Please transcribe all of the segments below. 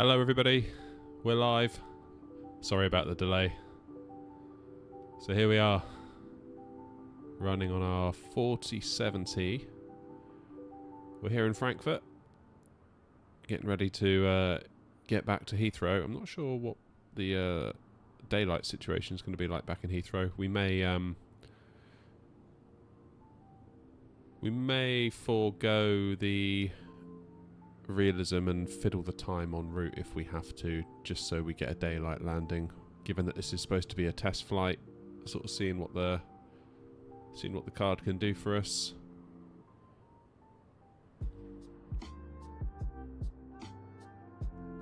Hello everybody, we're live. Sorry about the delay. So here we are, running on our 4070. We're here in Frankfurt, getting ready to get back to Heathrow. I'm not sure what the daylight situation is going to be like back in Heathrow. We may forego the realism and fiddle the time en route if we have to, just so we get a daylight landing, given that this is supposed to be a test flight, sort of seeing what the card can do for us.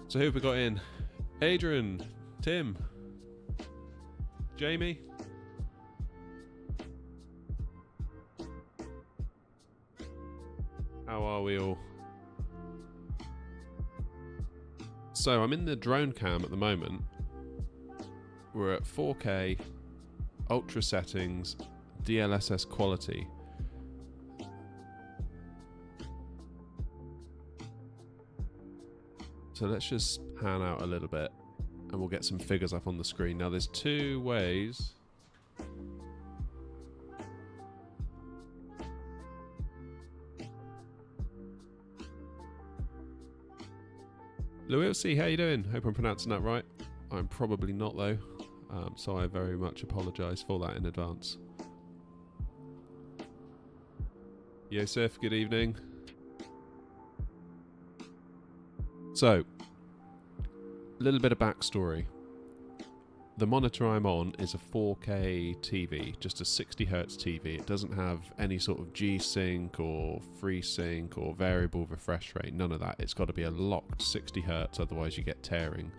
So who have we got in? Adrian, Tim, Jamie. How are we all? So I'm in the drone cam at the moment. We're at 4K, ultra settings, DLSS quality. So let's just pan out a little bit and we'll get some figures up on the screen. Now there's two ways. Louis, how you doing? Hope I'm pronouncing that right. I'm probably not though, so I very much apologise for that in advance. Yosef, good evening. So, a little bit of backstory. The monitor I'm on is a 4K TV, just a 60Hz TV. It doesn't have any sort of G-Sync or FreeSync or variable refresh rate, none of that. It's got to be a locked 60Hz, otherwise you get tearing.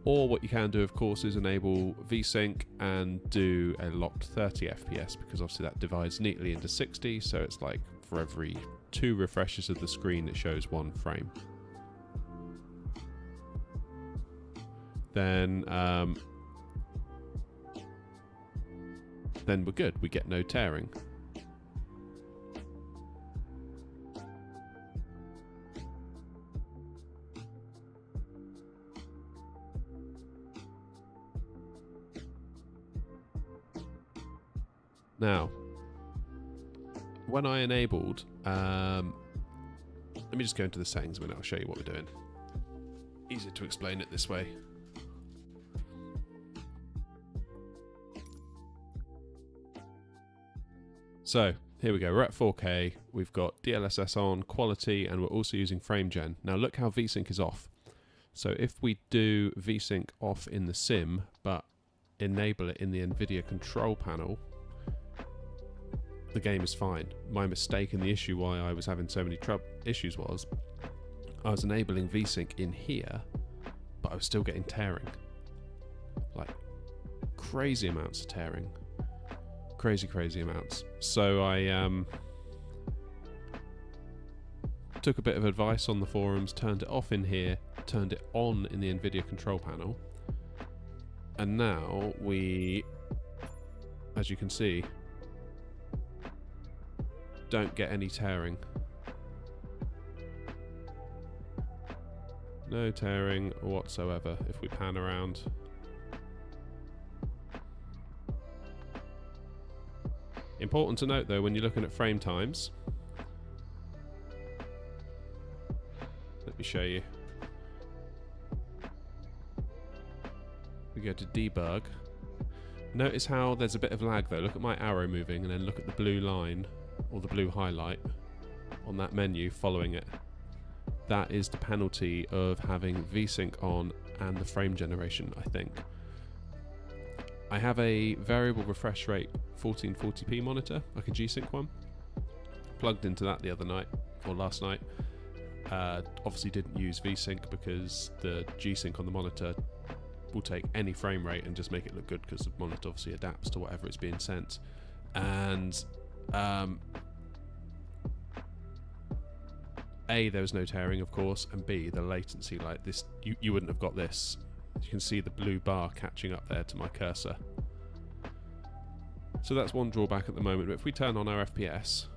Or what you can do, of course, is enable VSync and do a locked 30 FPS, because obviously that divides neatly into 60, so it's like for every 2 refreshes of the screen it shows 1 frame. Then we're good. We get no tearing. Now, when I enabled, let me just go into the settings a minute. I'll show you what we're doing. Easier to explain it this way. So, here we go, we're at 4K, we've got DLSS on, quality, and we're also using frame gen. Now look how VSync is off. So if we do VSync off in the sim, but enable it in the Nvidia control panel, the game is fine. My mistake and the issue why I was having so many issues was, I was enabling VSync in here, but I was still getting tearing. Like, crazy amounts of tearing. Crazy amounts. So I took a bit of advice on the forums, turned it off in here, turned it on in the Nvidia control panel, and now we, as you can see, don't get any tearing. No tearing whatsoever if we pan around. Important to note though, when you're looking at frame times, let me show you. We go to debug. Notice how there's a bit of lag though. Look at my arrow moving and then look at the blue line or the blue highlight on that menu following it. That is the penalty of having VSync on and the frame generation, I think. I have a variable refresh rate 1440p monitor, like a G-Sync one. Plugged into that the other night, or last night. Obviously didn't use VSync because the G-Sync on the monitor will take any frame rate and just make it look good, because the monitor obviously adapts to whatever it's being sent. And A, there was no tearing, of course, and B, the latency, like this, you wouldn't have got this. You can see the blue bar catching up there to my cursor. So that's one drawback at the moment, but if we turn on our FPS,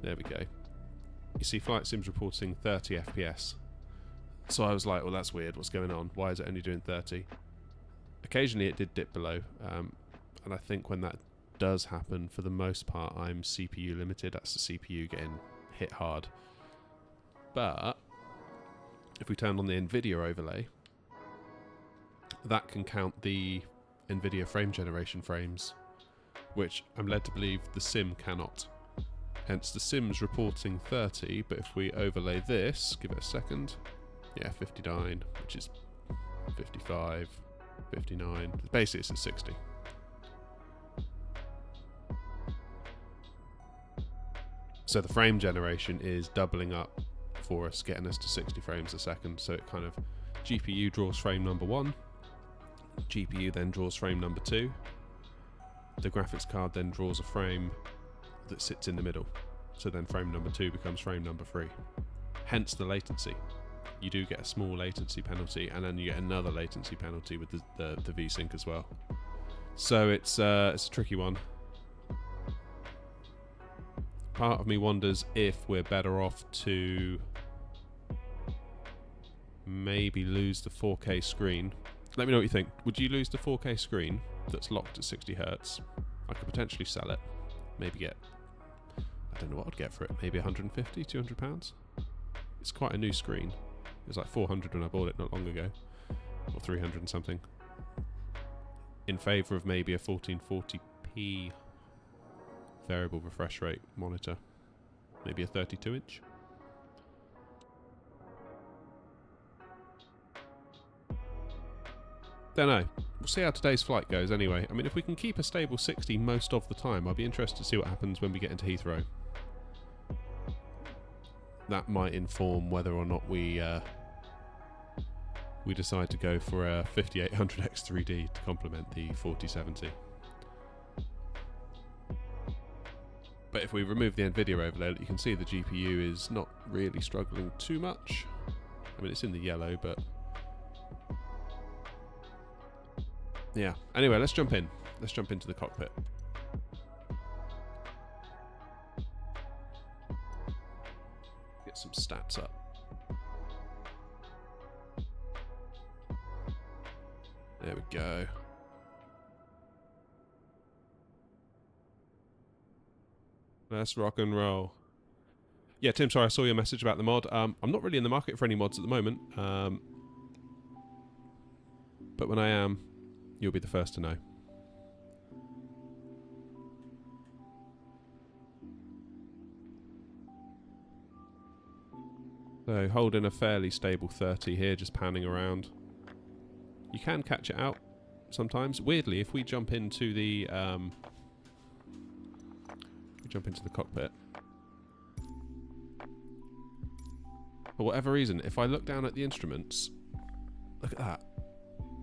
there we go. You see Flight Sim's reporting 30 FPS. So I was like, well, that's weird. What's going on? Why is it only doing 30? Occasionally it did dip below. And I think when that does happen, for the most part, I'm CPU limited. That's the CPU getting hit hard. But if we turn on the Nvidia overlay, that can count the Nvidia frame generation frames, which I'm led to believe the sim cannot. Hence the sim's reporting 30, but if we overlay this, give it a second, yeah, 59, which is 55, 59, basically it's at 60. So the frame generation is doubling up for us, getting us to 60 frames a second. So it kind of, GPU draws frame number 1, GPU then draws frame number 2, the graphics card then draws a frame that sits in the middle. So then frame number 2 becomes frame number 3. Hence the latency. You do get a small latency penalty, and then you get another latency penalty with the VSync as well. So it's a tricky one. Part of me wonders if we're better off to maybe lose the 4K screen. Let me know what you think. Would you lose the 4K screen that's locked at 60 Hz? I could potentially sell it. Maybe get, I don't know what I'd get for it. Maybe 150, 200 pounds. It's quite a new screen. It was like 400 when I bought it not long ago, or 300 and something. In favour of maybe a 1440p variable refresh rate monitor, maybe a 32-inch. Don't know. We'll see how today's flight goes anyway. I mean, if we can keep a stable 60 most of the time, I'll be interested to see what happens when we get into Heathrow. That might inform whether or not we decide to go for a 5800X3D to complement the 4070. But if we remove the Nvidia overlay, you can see the GPU is not really struggling too much. I mean, it's in the yellow, but yeah. Anyway, let's jump in. Let's jump into the cockpit. Get some stats up. There we go. Let's rock and roll. Yeah, Tim, sorry, I saw your message about the mod. I'm not really in the market for any mods at the moment. But when I am, you'll be the first to know. So holding a fairly stable 30 here, just panning around. You can catch it out sometimes. Weirdly, if we jump into the cockpit, for whatever reason, if I look down at the instruments, look at that.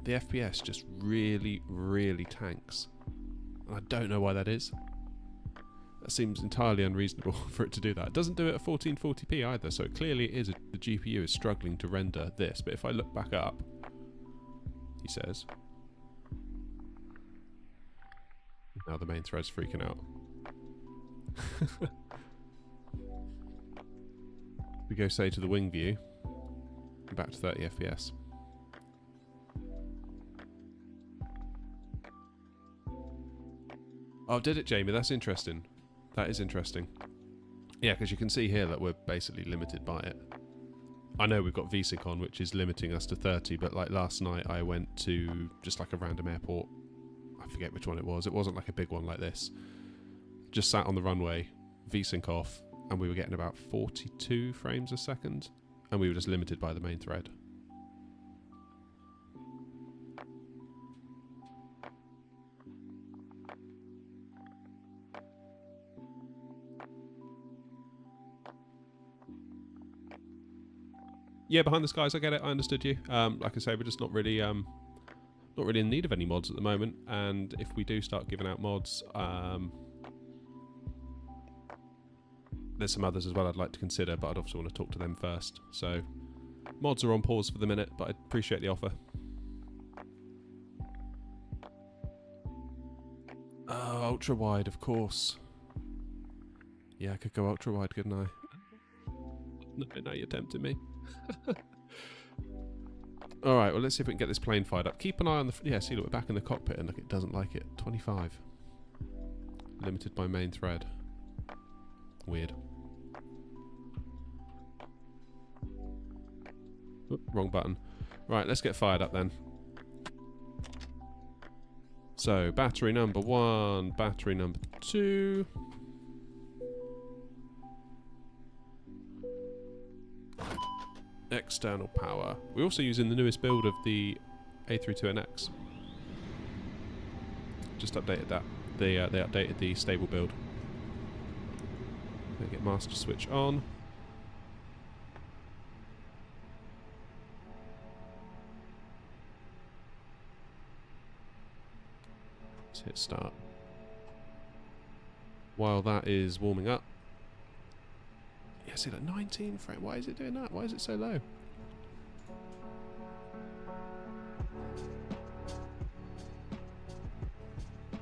The FPS just really, really tanks. And I don't know why that is. That seems entirely unreasonable for it to do that. It doesn't do it at 1440p either, so it clearly is the GPU is struggling to render this. But if I look back up, he says, now the main thread's freaking out. We go, say, to the wing view, back to 30 FPS. Oh, did it, Jamie? That's interesting. That is interesting. Yeah, because you can see here that we're basically limited by it. I know we've got VSync on, which is limiting us to 30, but like last night I went to just like a random airport. I forget which one it was. It wasn't like a big one like this. Just sat on the runway, VSync off, and we were getting about 42 frames a second, and we were just limited by the main thread. Yeah, behind the skies, I get it. I understood you. Like I say, we're just not really in need of any mods at the moment. And if we do start giving out mods, there's some others as well I'd like to consider, but I'd obviously want to talk to them first. So mods are on pause for the minute, but I appreciate the offer. Oh, ultra wide, of course. Yeah, I could go ultra wide, couldn't I? No, now you're tempting me. Alright, well let's see if we can get this plane fired up. Keep an eye on the... Yeah, see, look, we're back in the cockpit and look, it doesn't like it. 25. Limited by main thread. Weird. Oop, wrong button. Right, let's get fired up then. So, battery number 1, battery number 2. External power. We're also using the newest build of the A320neo. Just updated that. They updated the stable build. Get master switch on. Let's hit start. While that is warming up. Yeah, see that 19 frame. Why is it doing that? Why is it so low?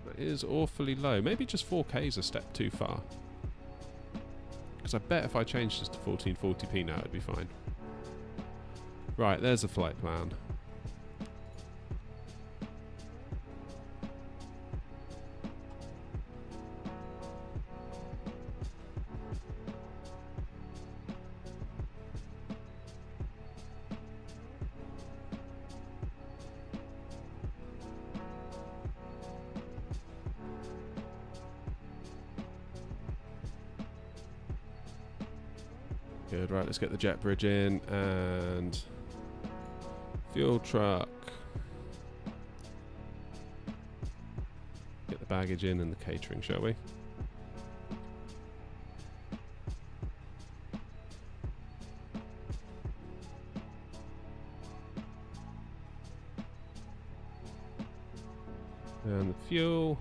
That is awfully low. Maybe just 4K is a step too far. Because I bet if I changed this to 1440p now, it'd be fine. Right, there's the flight plan. Good, right, let's get the jet bridge in and fuel truck. Get the baggage in and the catering, shall we? And the fuel.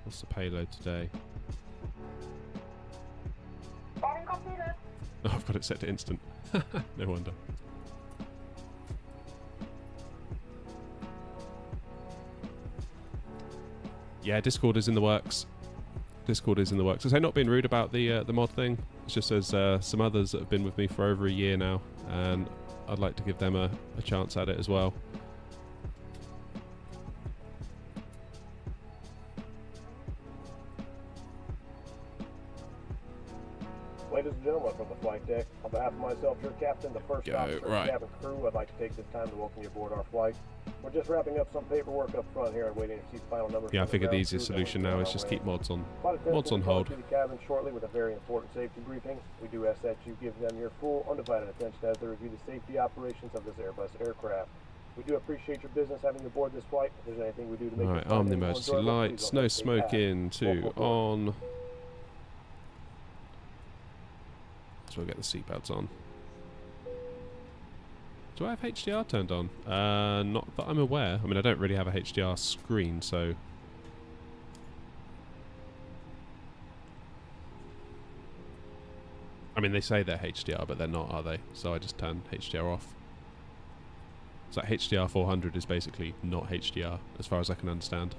What's the payload today? Oh, I've got it set to instant. No wonder. Yeah, Discord is in the works. Discord is in the works. I say, not being rude about the mod thing. It's just there's some others that have been with me for over a year now, and I'd like to give them a chance at it as well. Ladies and gentlemen from the flight deck, on behalf of myself, your captain, the first officer, and cabin crew, I'd like to take this time to welcome you aboard our flight. We're just wrapping up some paperwork up front here and waiting to see the final numbers. Yeah, I figured the easiest solution now is just keep mods on hold. To the cabin shortly with a very important safety briefing. We do ask that you give them your full, undivided attention as they review the safety operations of this Airbus aircraft. We do appreciate your business having you aboard this flight. If there's anything we do to make Alright, arm the emergency lights, no smoking, 2 on. So we'll get the seatbelts on. Do I have HDR turned on? Not that I'm aware. I mean, I don't really have a HDR screen, so... I mean, they say they're HDR, but they're not, are they? So I just turn HDR off. So HDR 400 is basically not HDR, as far as I can understand.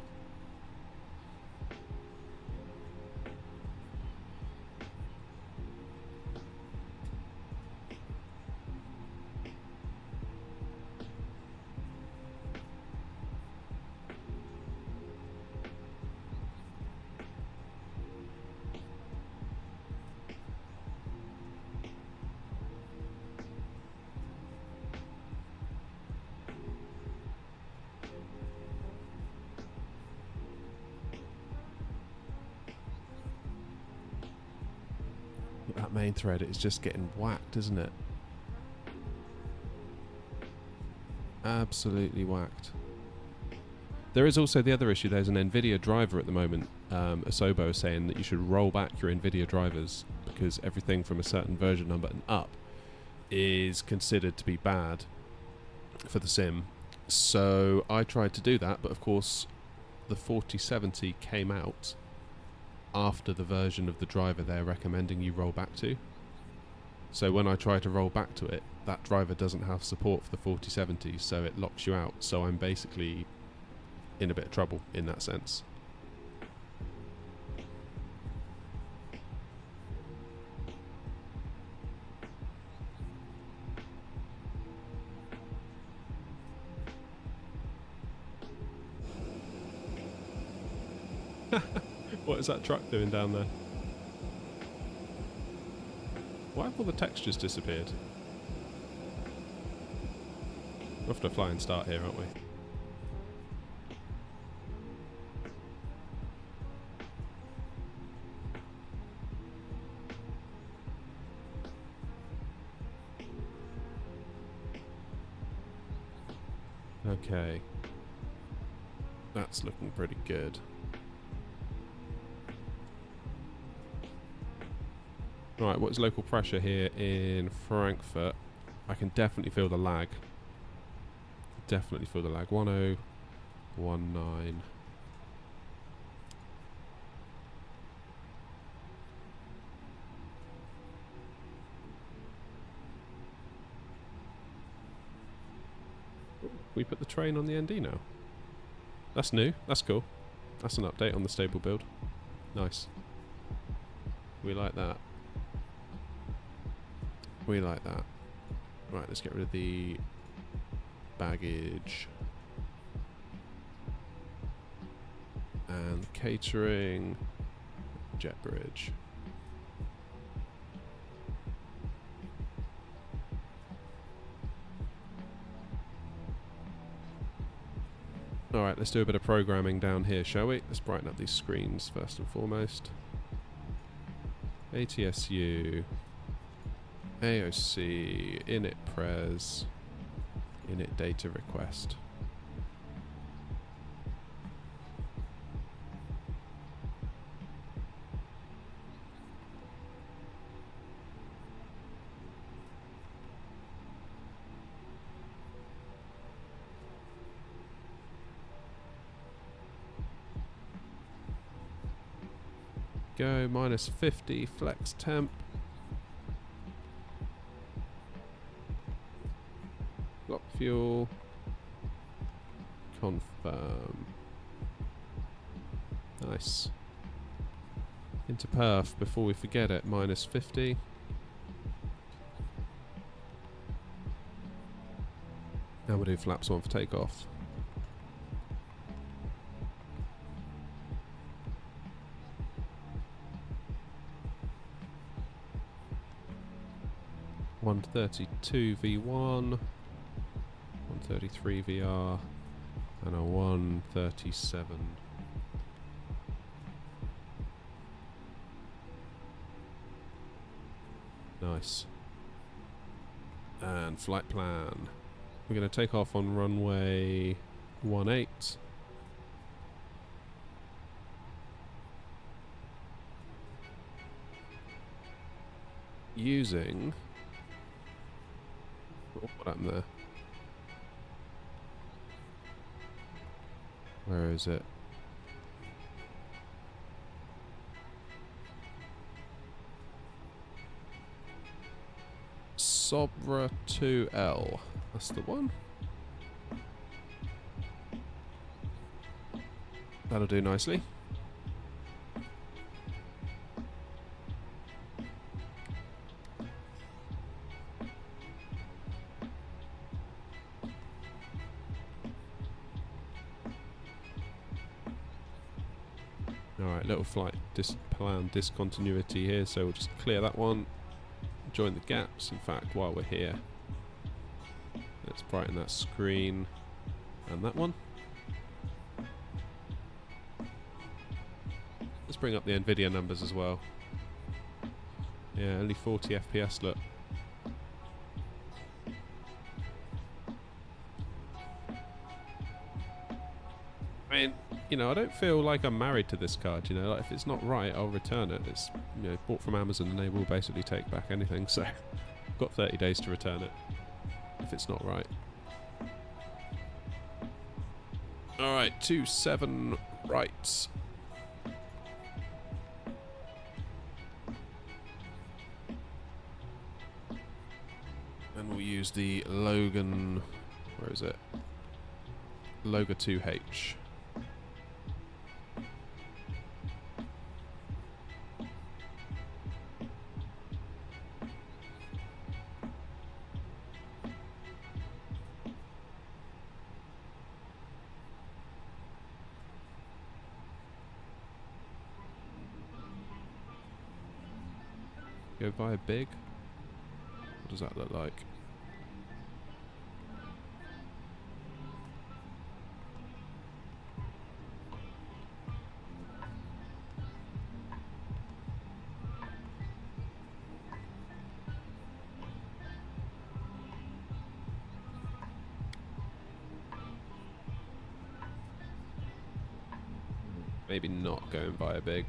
That main thread is just getting whacked, isn't it? Absolutely whacked. There is also the other issue. There's an Nvidia driver at the moment. Asobo is saying that you should roll back your Nvidia drivers because everything from a certain version number and up is considered to be bad for the sim. So I tried to do that, but of course the 4070 came out after the version of the driver they're recommending you roll back to. So when I try to roll back to it, that driver doesn't have support for the 4070, so it locks you out. So I'm basically in a bit of trouble in that sense. What is that truck doing down there? Why have all the textures disappeared? We're off to a flying start here, aren't we? Okay. That's looking pretty good. Right, what's local pressure here in Frankfurt? I can definitely feel the lag. Definitely feel the lag. 1019. We put the train on the ND now. That's new. That's cool. That's an update on the stable build. Nice. We like that. We like that. Right, let's get rid of the baggage. And catering. Jet bridge. Alright, let's do a bit of programming down here, shall we? Let's brighten up these screens first and foremost. ATSU, AOC, init pres, init data request. Go -50 flex temp. Lock fuel. Confirm. Nice. Into perf before we forget it. -50. Now we'll do flaps 1 for takeoff. .132 V1, 133 VR, and a 137. Nice. And flight plan. We're going to take off on runway 18. Using... Oh, what happened there? Where is it? Sobra 2L. That's the one. That'll do nicely. Alright, little flight plan discontinuity here, so we'll just clear that one. Join the gaps, in fact, while we're here. Let's brighten that screen and that one. Let's bring up the Nvidia numbers as well. Yeah, only 40 FPS, look. I mean, you know, I don't feel like I'm married to this card, you know, like if it's not right, I'll return it. It's, you know, bought from Amazon and they will basically take back anything, so I've got 30 days to return it if it's not right. Alright, 27 right. And we'll use the Logan, where is it? Loga 2H. Go via big? What does that look like? Maybe not going via big.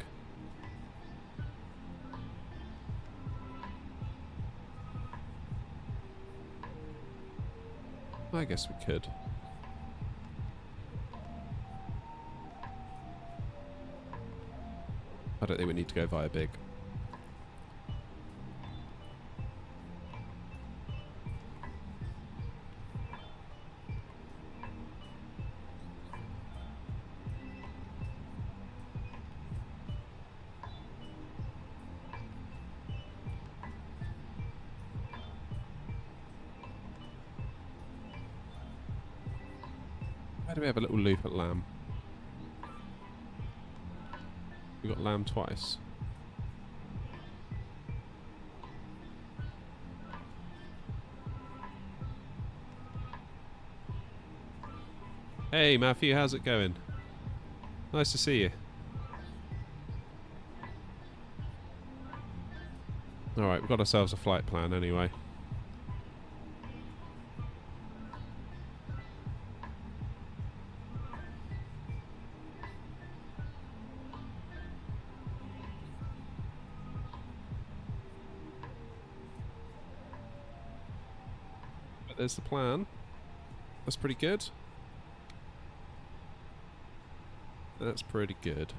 I guess we could. I don't think we need to go via big. Why do we have a little loop at Lamb? We got Lamb twice. Hey Matthew, how's it going? Nice to see you. Alright, we've got ourselves a flight plan anyway. There's the plan. That's pretty good. That's pretty good.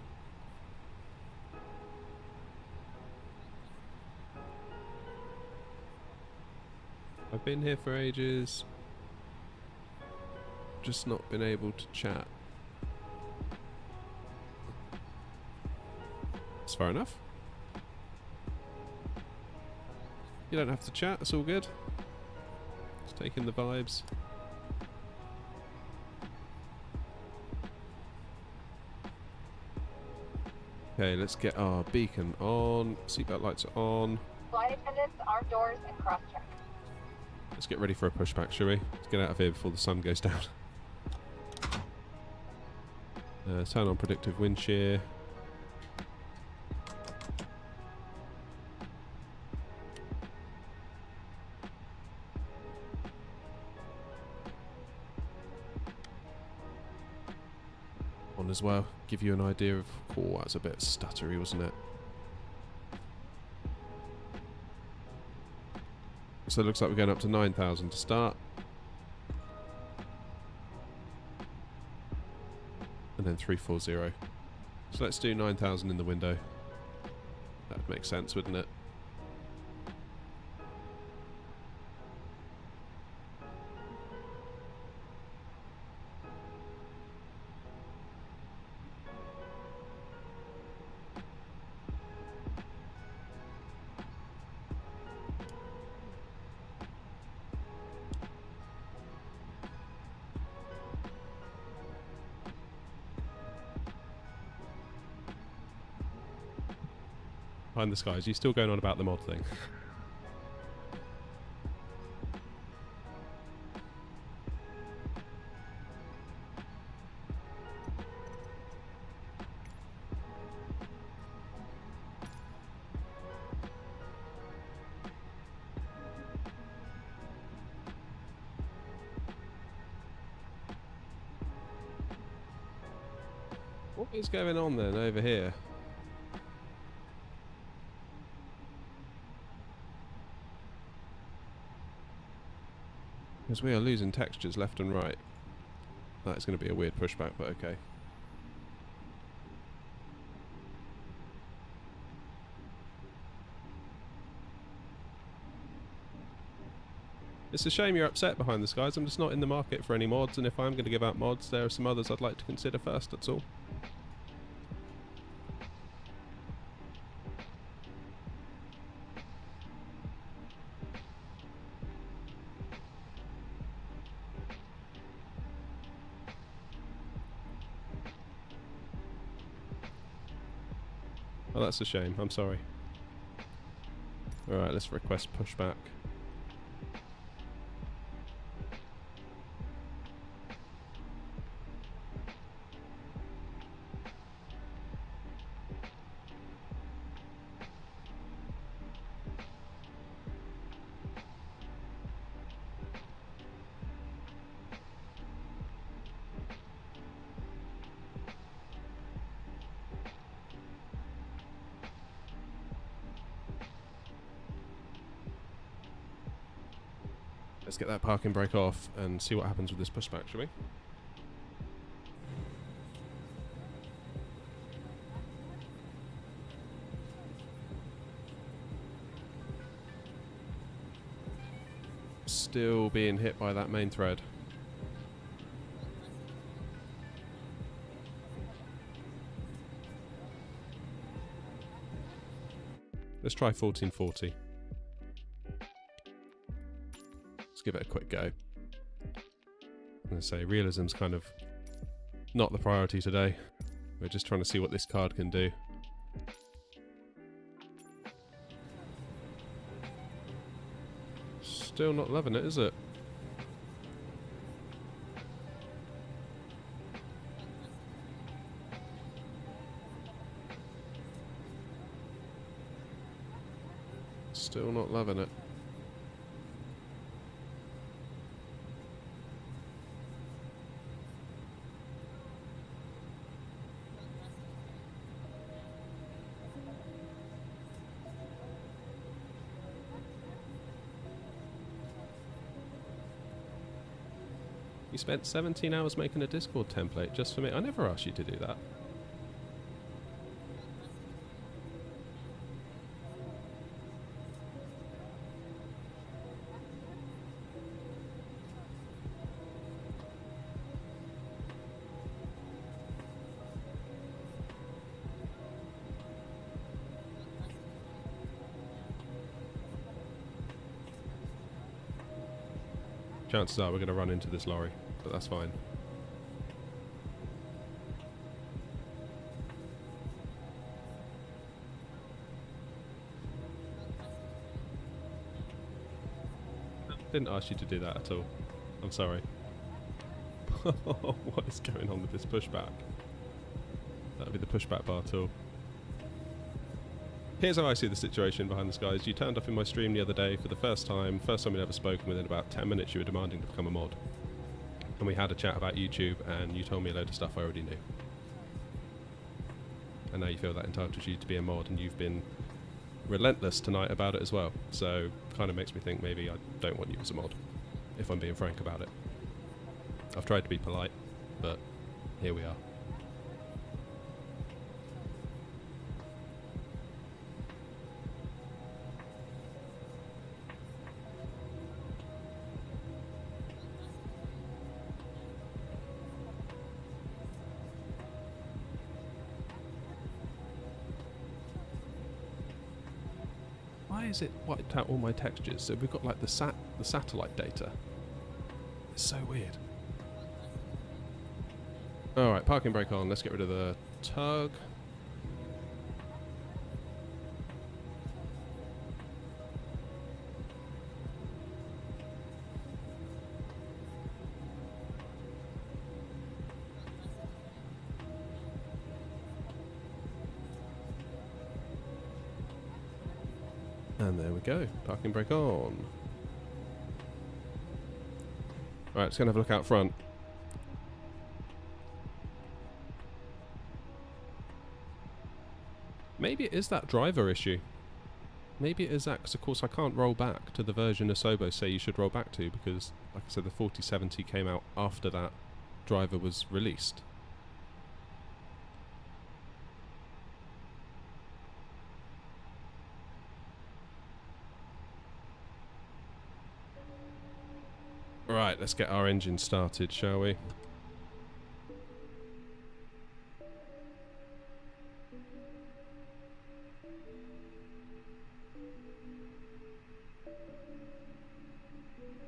I've been here for ages. Just not been able to chat. That's fair enough. You don't have to chat, it's all good. Just taking the vibes. Okay, let's get our beacon on. Seatbelt lights are on. Flight attendants, arm doors, and cross-check. Let's get ready for a pushback, shall we? Let's get out of here before the sun goes down. Turn on predictive wind shear. On as well, give you an idea of... Oh, that's a bit stuttery, wasn't it? So it looks like we're going up to 9,000 to start. And then 340. So let's do 9,000 in the window. That would make sense, wouldn't it? Behind the skies, you still going on about the mod thing? What is going on then over here? Because we are losing textures left and right. That is going to be a weird pushback, but okay. It's a shame you're upset behind the skies. I'm just not in the market for any mods, and if I'm going to give out mods, there are some others I'd like to consider first, that's all. Oh, that's a shame. I'm sorry. Alright, let's request pushback. Let's get that parking brake off and see what happens with this pushback, shall we? Still being hit by that main thread. Let's try 1440. Let's give it a quick go. I'm going to say realism's kind of not the priority today. We're just trying to see what this card can do. Still not loving it, is it? Still not loving it. You spent 17 hours making a Discord template just for me. I never asked you to do that. Chances are we're going to run into this lorry, but that's fine. Didn't ask you to do that at all. I'm sorry. What is going on with this pushback? That'll be the pushback bar tool. Here's how I see the situation behind this, guys. You turned up in my stream the other day for the first time we'd ever spoken. Within about 10 minutes you were demanding to become a mod. And we had a chat about YouTube and you told me a load of stuff I already knew. And now you feel that entitles you to be a mod, and you've been relentless tonight about it as well. So kind of makes me think maybe I don't want you as a mod, if I'm being frank about it. I've tried to be polite, but here we are. Why is it wiped out all my textures? So we've got like the satellite data. It's so weird. Alright, parking brake on. Let's get rid of the tug. And there we go, parking brake on. Alright, let's go and have a look out front. Maybe it is that driver issue. Maybe it is that, because of course I can't roll back to the version Asobo say you should roll back to, because like I said, the 4070 came out after that driver was released. Right, let's get our engine started, shall we?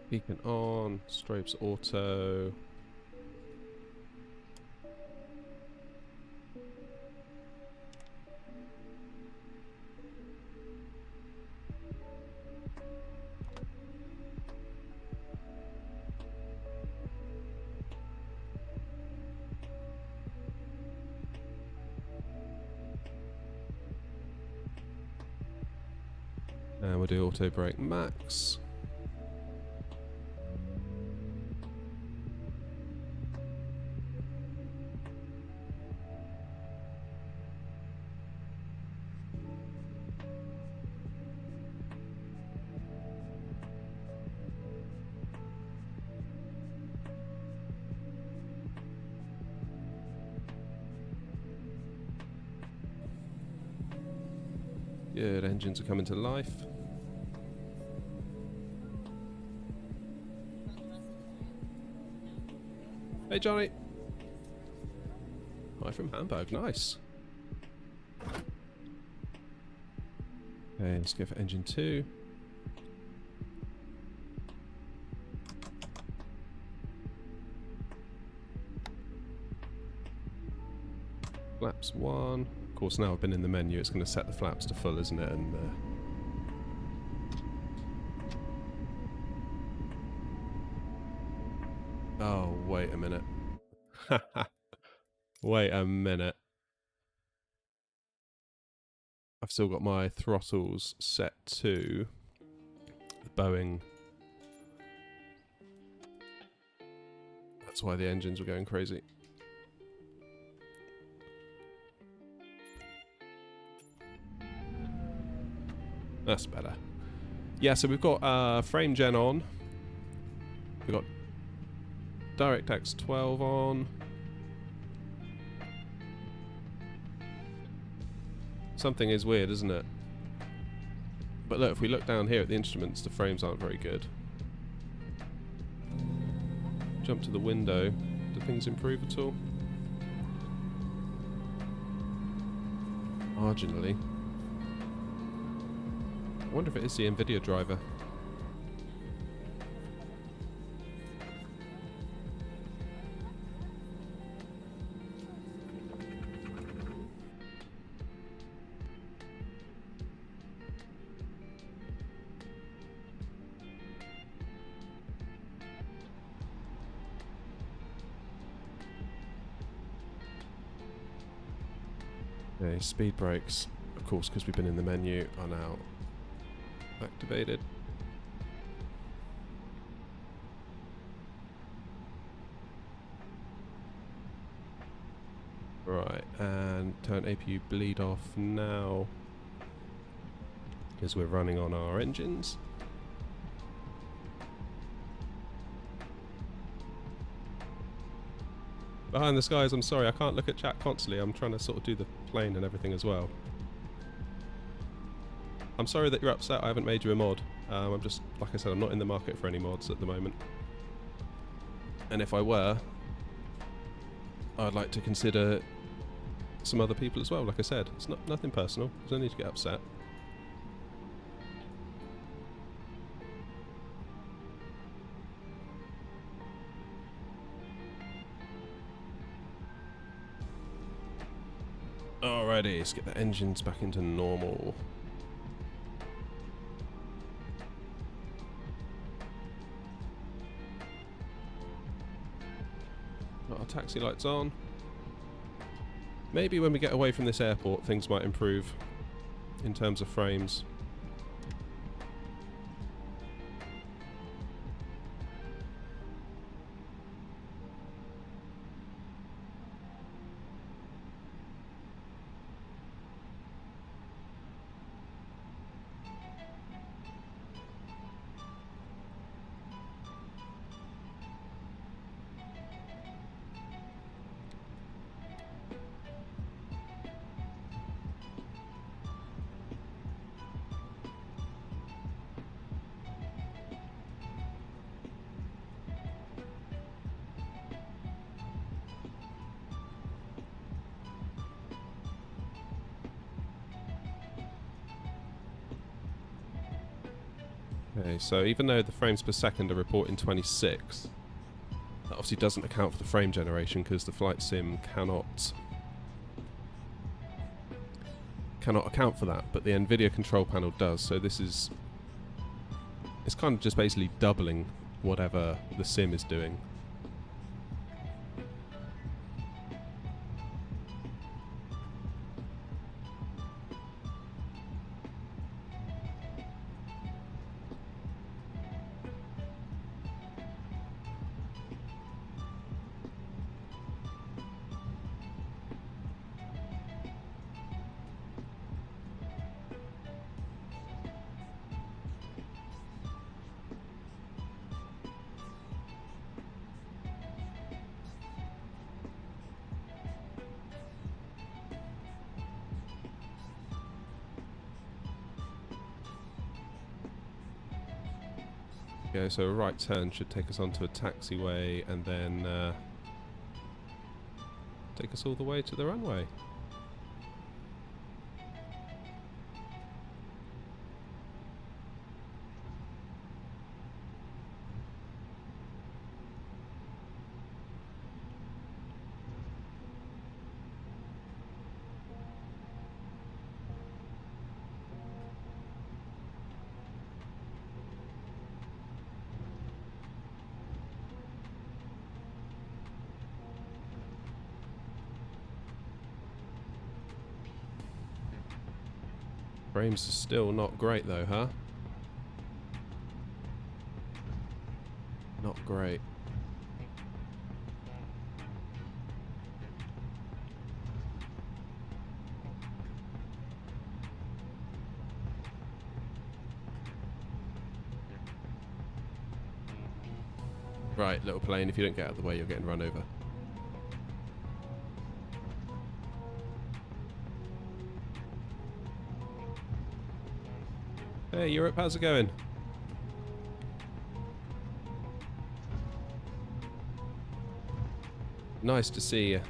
Beacon on, strobes auto. And we'll do auto brake max. Good, engines are coming to life. Hey Johnny. Hi from Hamburg, nice. Okay, let's go for engine 2. Flaps 1. Of course, now I've been in the menu, it's going to set the flaps to full, isn't it? And oh, wait a minute. Wait a minute. I've still got my throttles set to the Boeing. That's why the engines were going crazy. That's better. Yeah, so we've got frame gen on. We've got DirectX 12 on. Something is weird, isn't it? But look, if we look down here at the instruments, the frames aren't very good. Jump to the window. Do things improve at all? Marginally. I wonder if it is the Nvidia driver. Okay, speed brakes, of course, because we've been in the menu, are now activated. Right, and turn APU bleed off now, because we're running on our engines. Behind the skies, I'm sorry, I can't look at chat constantly. I'm trying to sort of do the plane and everything as well. I'm sorry that you're upset I haven't made you a mod. I'm just, like I said, I'm not in the market for any mods at the moment. And if I were, I'd like to consider some other people as well. Like I said, it's nothing personal. There's no need to get upset. Alrighty, let's get the engines back into normal. Got our taxi lights on. Maybe when we get away from this airport, things might improve in terms of frames. Okay, so even though the frames per second are reporting 26, that obviously doesn't account for the frame generation because the flight sim cannot account for that, but the Nvidia control panel does. So this is, it's kind of just basically doubling whatever the sim is doing. Okay, so a right turn should take us onto a taxiway and then take us all the way to the runway. Frames are still not great though, huh? Not great. Right, little plane, if you don't get out of the way, you're getting run over. Hey, Europe, how's it going? Nice to see you.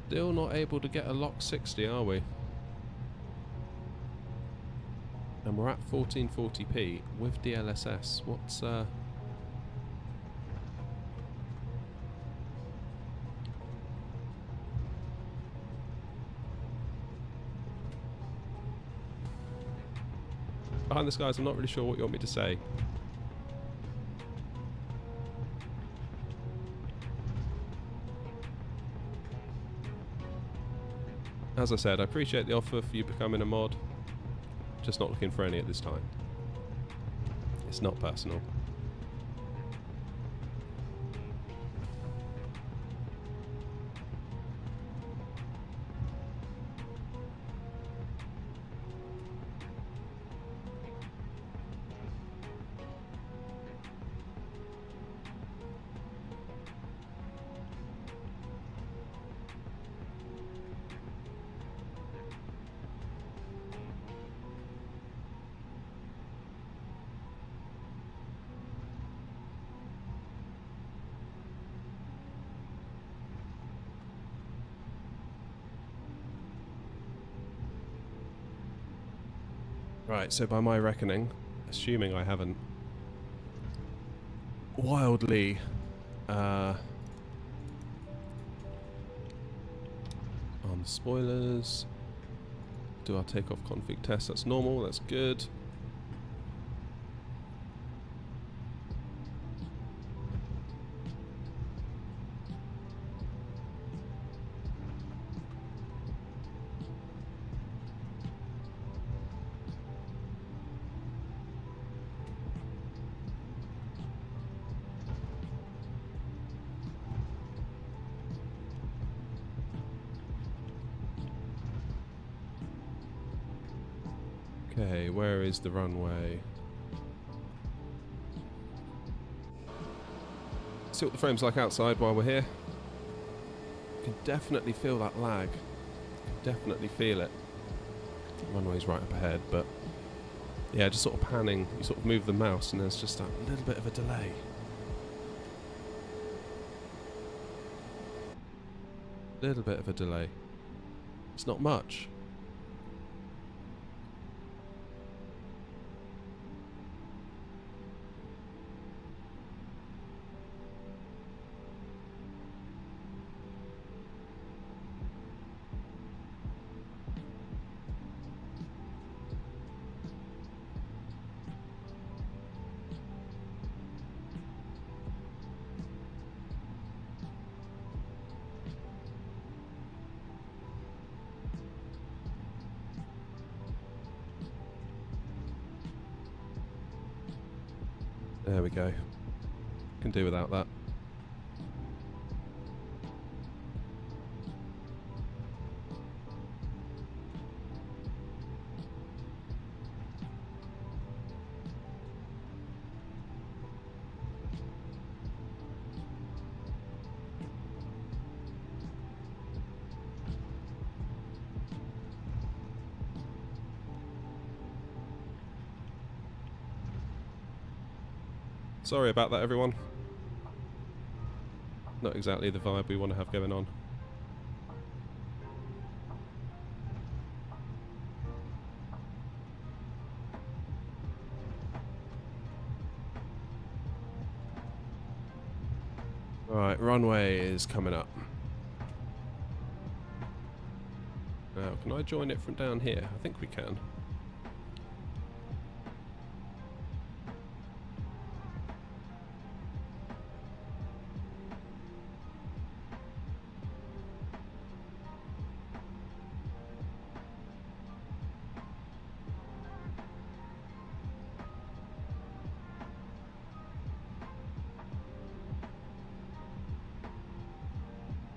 Still not able to get a lock 60, are we? And we're at 1440p with DLSS. What's behind this, guys? I'm not really sure what you want me to say. As I said, I appreciate the offer for you becoming a mod. Just not looking for any at this time. It's not personal. Right, so by my reckoning, assuming I haven't wildly on the spoilers, do our takeoff config test, that's normal, that's good. Okay, where is the runway? See what the frame's like outside while we're here. You can definitely feel that lag. You can definitely feel it. The runway's right up ahead, but yeah, just sort of panning. You sort of move the mouse and there's just that little bit of a delay. Little bit of a delay. It's not much. There we go. Can do without that. Sorry about that, everyone. Not exactly the vibe we want to have going on. Right, runway is coming up. Now, can I join it from down here? I think we can.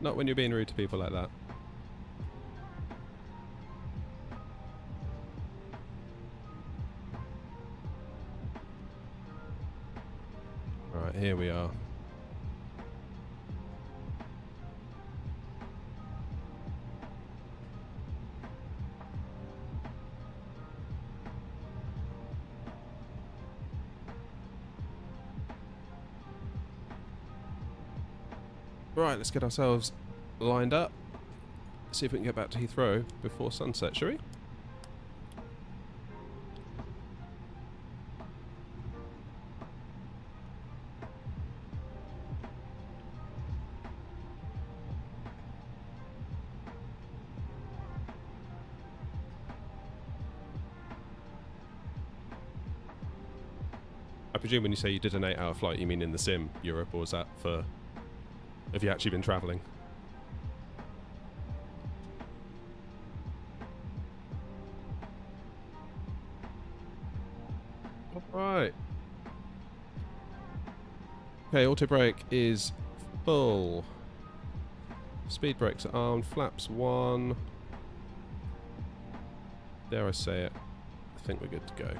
Not when you're being rude to people like that. Right, here we are. Right, let's get ourselves lined up. See if we can get back to Heathrow before sunset, shall we? I presume when you say you did an 8-hour flight, you mean in the sim, Europe, or was that for... Have you actually been travelling? Alright. Okay, auto brake is full. Speed brakes are armed. Flaps 1. Dare I say it? I think we're good to go.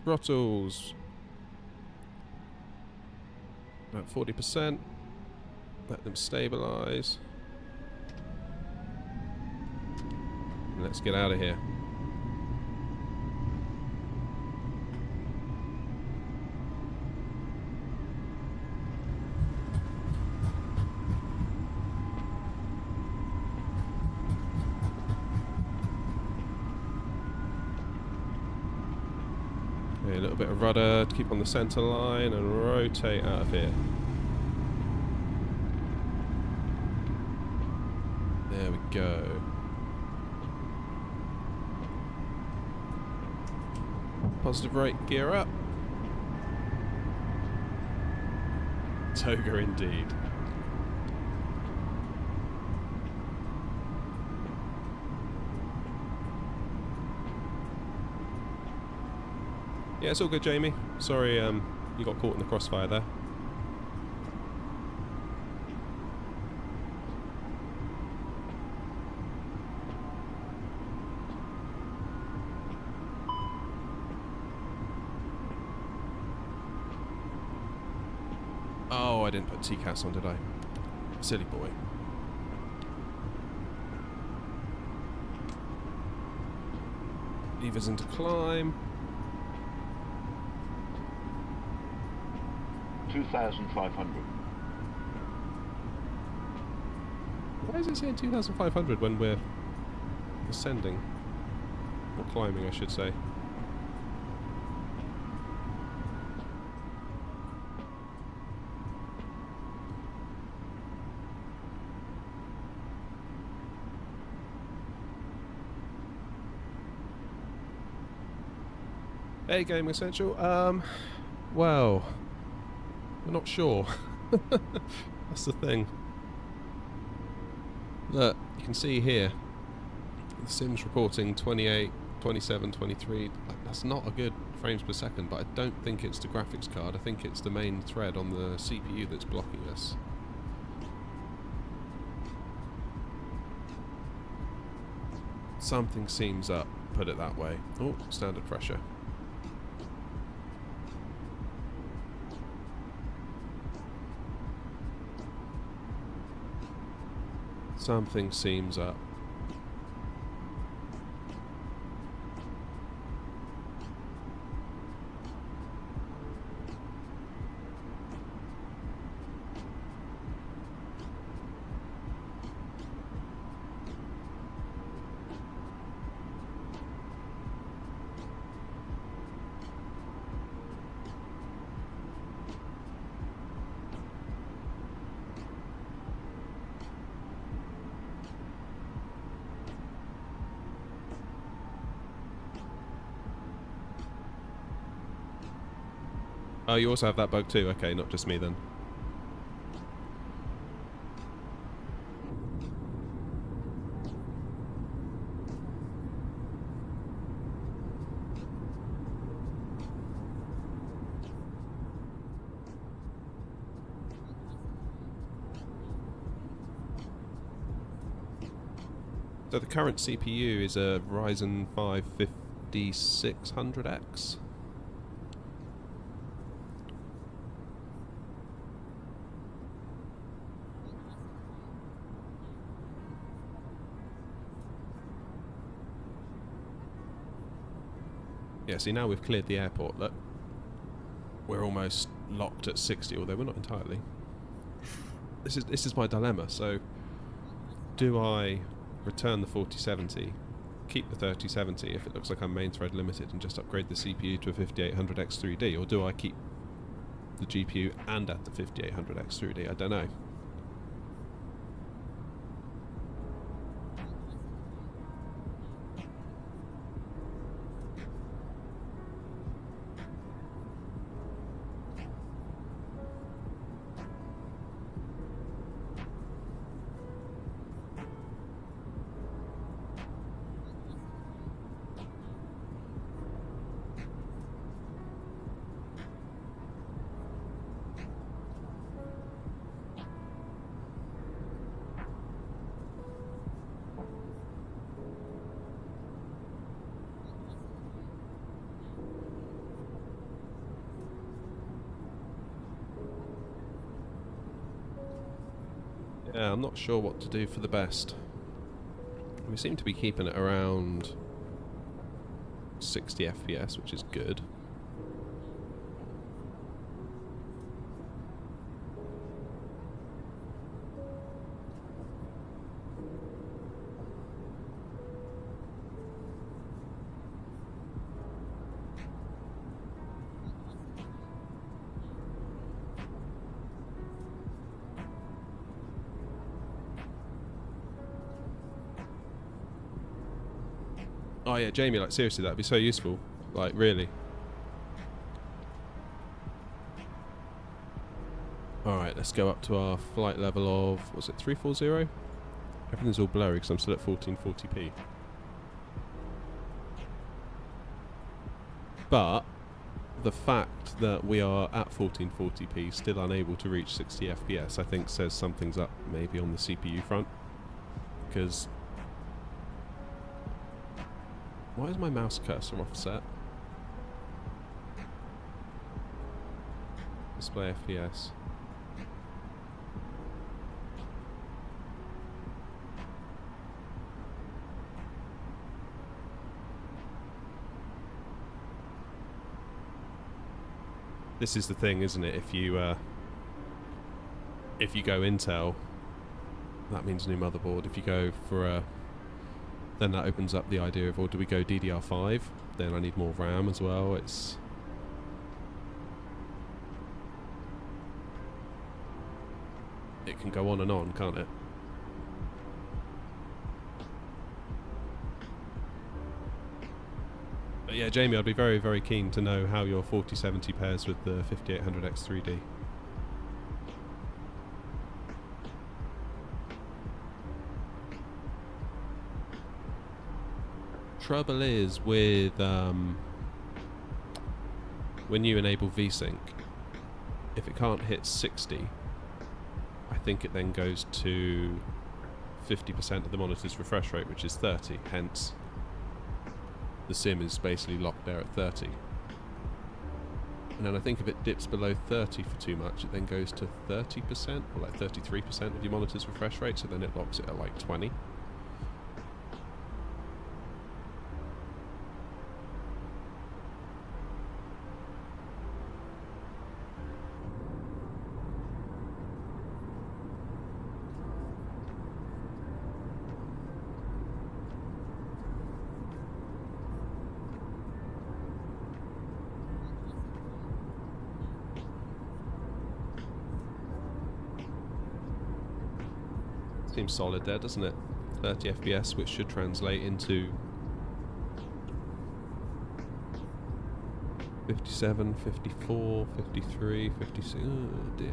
Throttles about 40%. Let them stabilize. And let's get out of here. A little bit of rudder to keep on the center line and rotate out of here. There we go. Positive rate, gear up. Toga indeed. Yeah, it's all good, Jamie. Sorry, you got caught in the crossfire there. Oh, I didn't put TCAS on, did I? Silly boy. Levers into climb. 2,500. Why is it saying 2,500 when we're ascending? Or climbing, I should say. Hey, Game Essential. Well, we're not sure. That's the thing. Look, you can see here, the sim's reporting 28, 27, 23. That's not a good frames per second, but I don't think it's the graphics card. I think it's the main thread on the CPU that's blocking us. Something seems up, put it that way. Oh, standard pressure. Something seems up. Oh, you also have that bug too? Okay, not just me then. So the current CPU is a Ryzen 5 5600X. Yeah, see now we've cleared the airport, look. We're almost locked at 60, although we're not entirely. This is my dilemma, so do I return the 4070, keep the 3070 if it looks like I'm main thread limited and just upgrade the CPU to a 5800X3D, or do I keep the GPU and add the 5800X3D? I don't know. Yeah, I'm not sure what to do for the best. We seem to be keeping it around 60 FPS, which is good. Oh yeah, Jamie, like seriously, that'd be so useful. Like, really. Alright, let's go up to our flight level of, was it 340? Everything's all blurry because I'm still at 1440p. But the fact that we are at 1440p, still unable to reach 60 FPS, I think says something's up maybe on the CPU front. Because why is my mouse cursor offset? Display FPS. This is the thing, isn't it? If you go Intel, that means new motherboard. If you go for a, then that opens up the idea of, well, do we go DDR5? Then I need more RAM as well. It can go on and on, can't it? But yeah, Jamie, I'd be very, very keen to know how your 4070 pairs with the 5800X3D. Trouble is with when you enable VSync, if it can't hit 60, I think it then goes to 50% of the monitor's refresh rate, which is 30. Hence, the sim is basically locked there at 30. And then I think if it dips below 30 for too much, it then goes to 30% or like 33% of your monitor's refresh rate, so then it locks it at like 20. Seems solid there, doesn't it? 30 FPS, which should translate into 57, 54, 53, 56. Oh dear.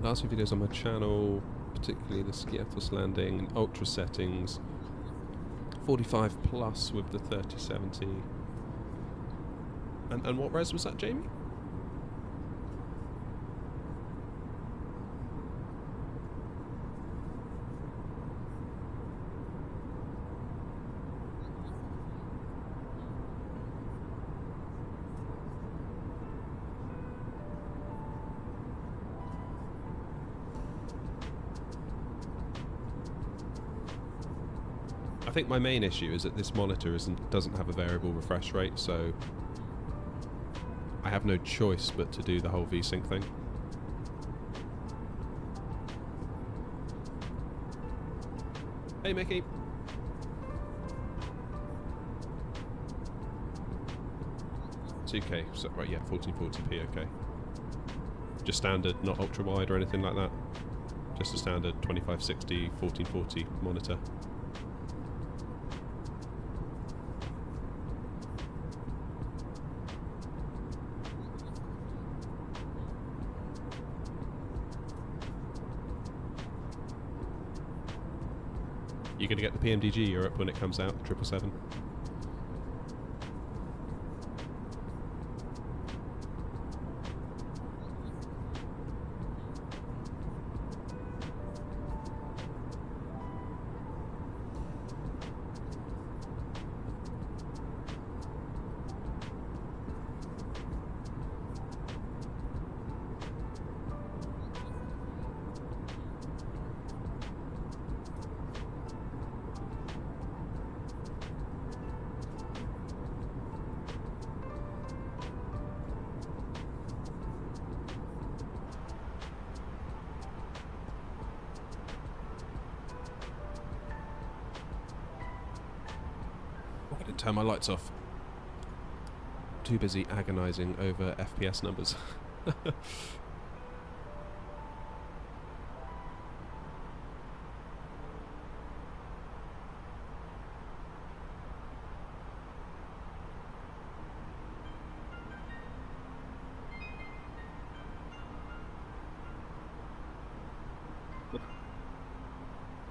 Last few videos on my channel, particularly the Skiathos landing and ultra settings, 45 plus with the 3070. And what res was that, Jamie? I think my main issue is that this monitor doesn't have a variable refresh rate, so I have no choice but to do the whole VSync thing. Hey Mickey! It's okay, so, right, yeah, 1440p, okay. Just standard, not ultra wide or anything like that. Just a standard 2560, 1440 monitor. You're going to get the PMDG Europe when it comes out, 777. I didn't turn my lights off. Too busy agonising over FPS numbers.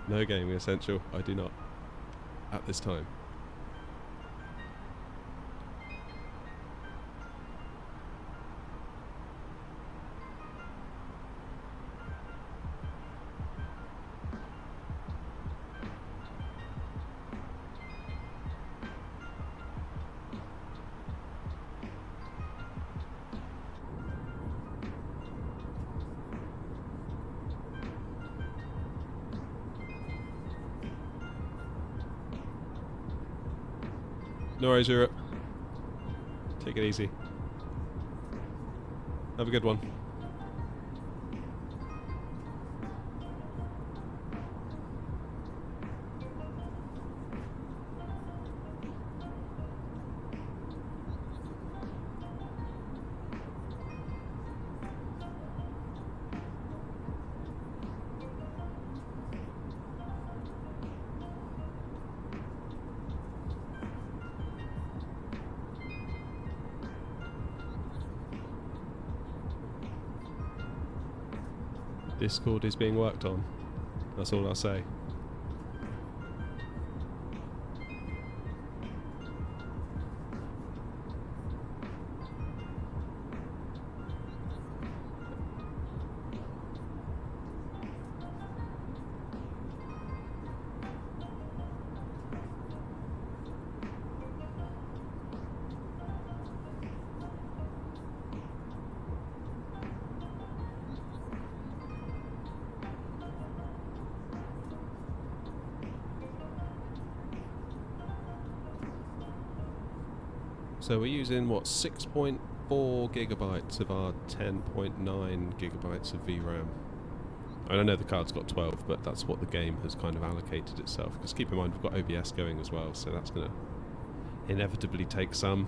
No gaming essential, I do not. At this time. No worries, Europe. Take it easy. Have a good one. Discord is being worked on. That's all I'll say. So we're using, what, 6.4 gigabytes of our 10.9 gigabytes of VRAM. I know the card's got 12, but that's what the game has kind of allocated itself. Because keep in mind, we've got OBS going as well, so that's going to inevitably take some.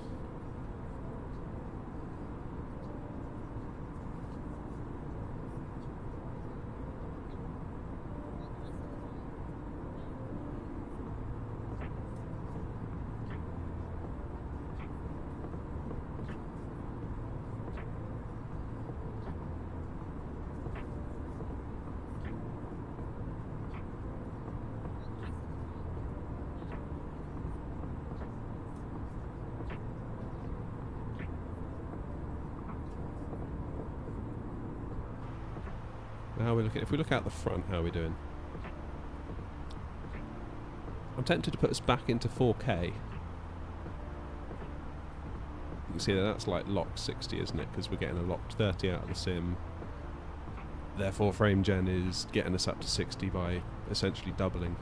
How are we looking? If we look out the front, how are we doing? I'm tempted to put us back into 4K. You can see that that's like locked 60, isn't it? Because we're getting a locked 30 out of the sim. Therefore, frame gen is getting us up to 60 by essentially doubling.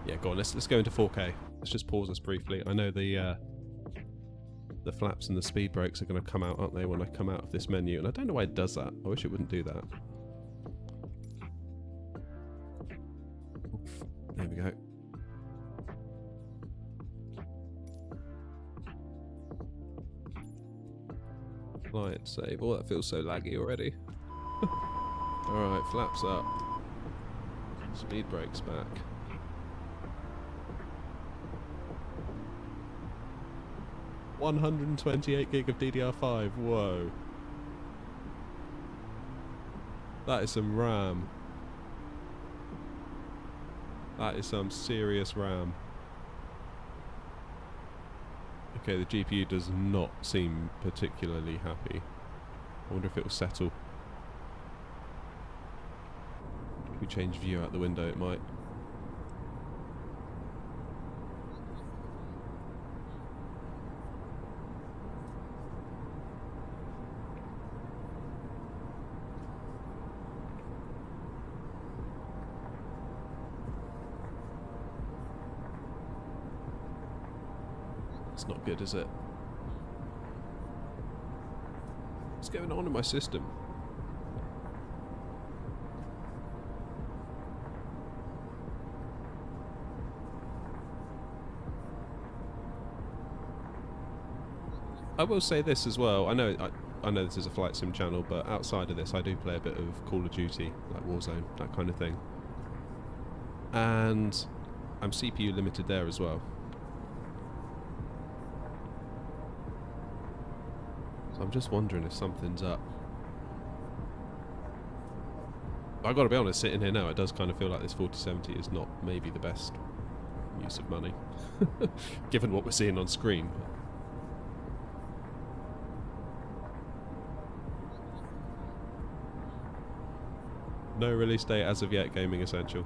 Yeah, go on, let's go into 4K. Let's just pause us briefly. I know the flaps and the speed brakes are going to come out, aren't they, when I come out of this menu? And I don't know why it does that. I wish it wouldn't do that. Oof, there we go. Client save. Oh, that feels so laggy already. Alright, flaps up. Speed brakes back. $128 gig of DDR5. Whoa. That is some RAM. That is some serious RAM. Okay, the GPU does not seem particularly happy. I wonder if it will settle. If we change view out the window, it might. It's not good, is it? What's going on in my system? I will say this as well. I know this is a flight sim channel, but outside of this, I do play a bit of Call of Duty, like Warzone, that kind of thing. And I'm CPU limited there as well. I'm just wondering if something's up. I've got to be honest, sitting here now, it does kind of feel like this 4070 is not maybe the best use of money, given what we're seeing on screen. No release date as of yet, Gaming Essential.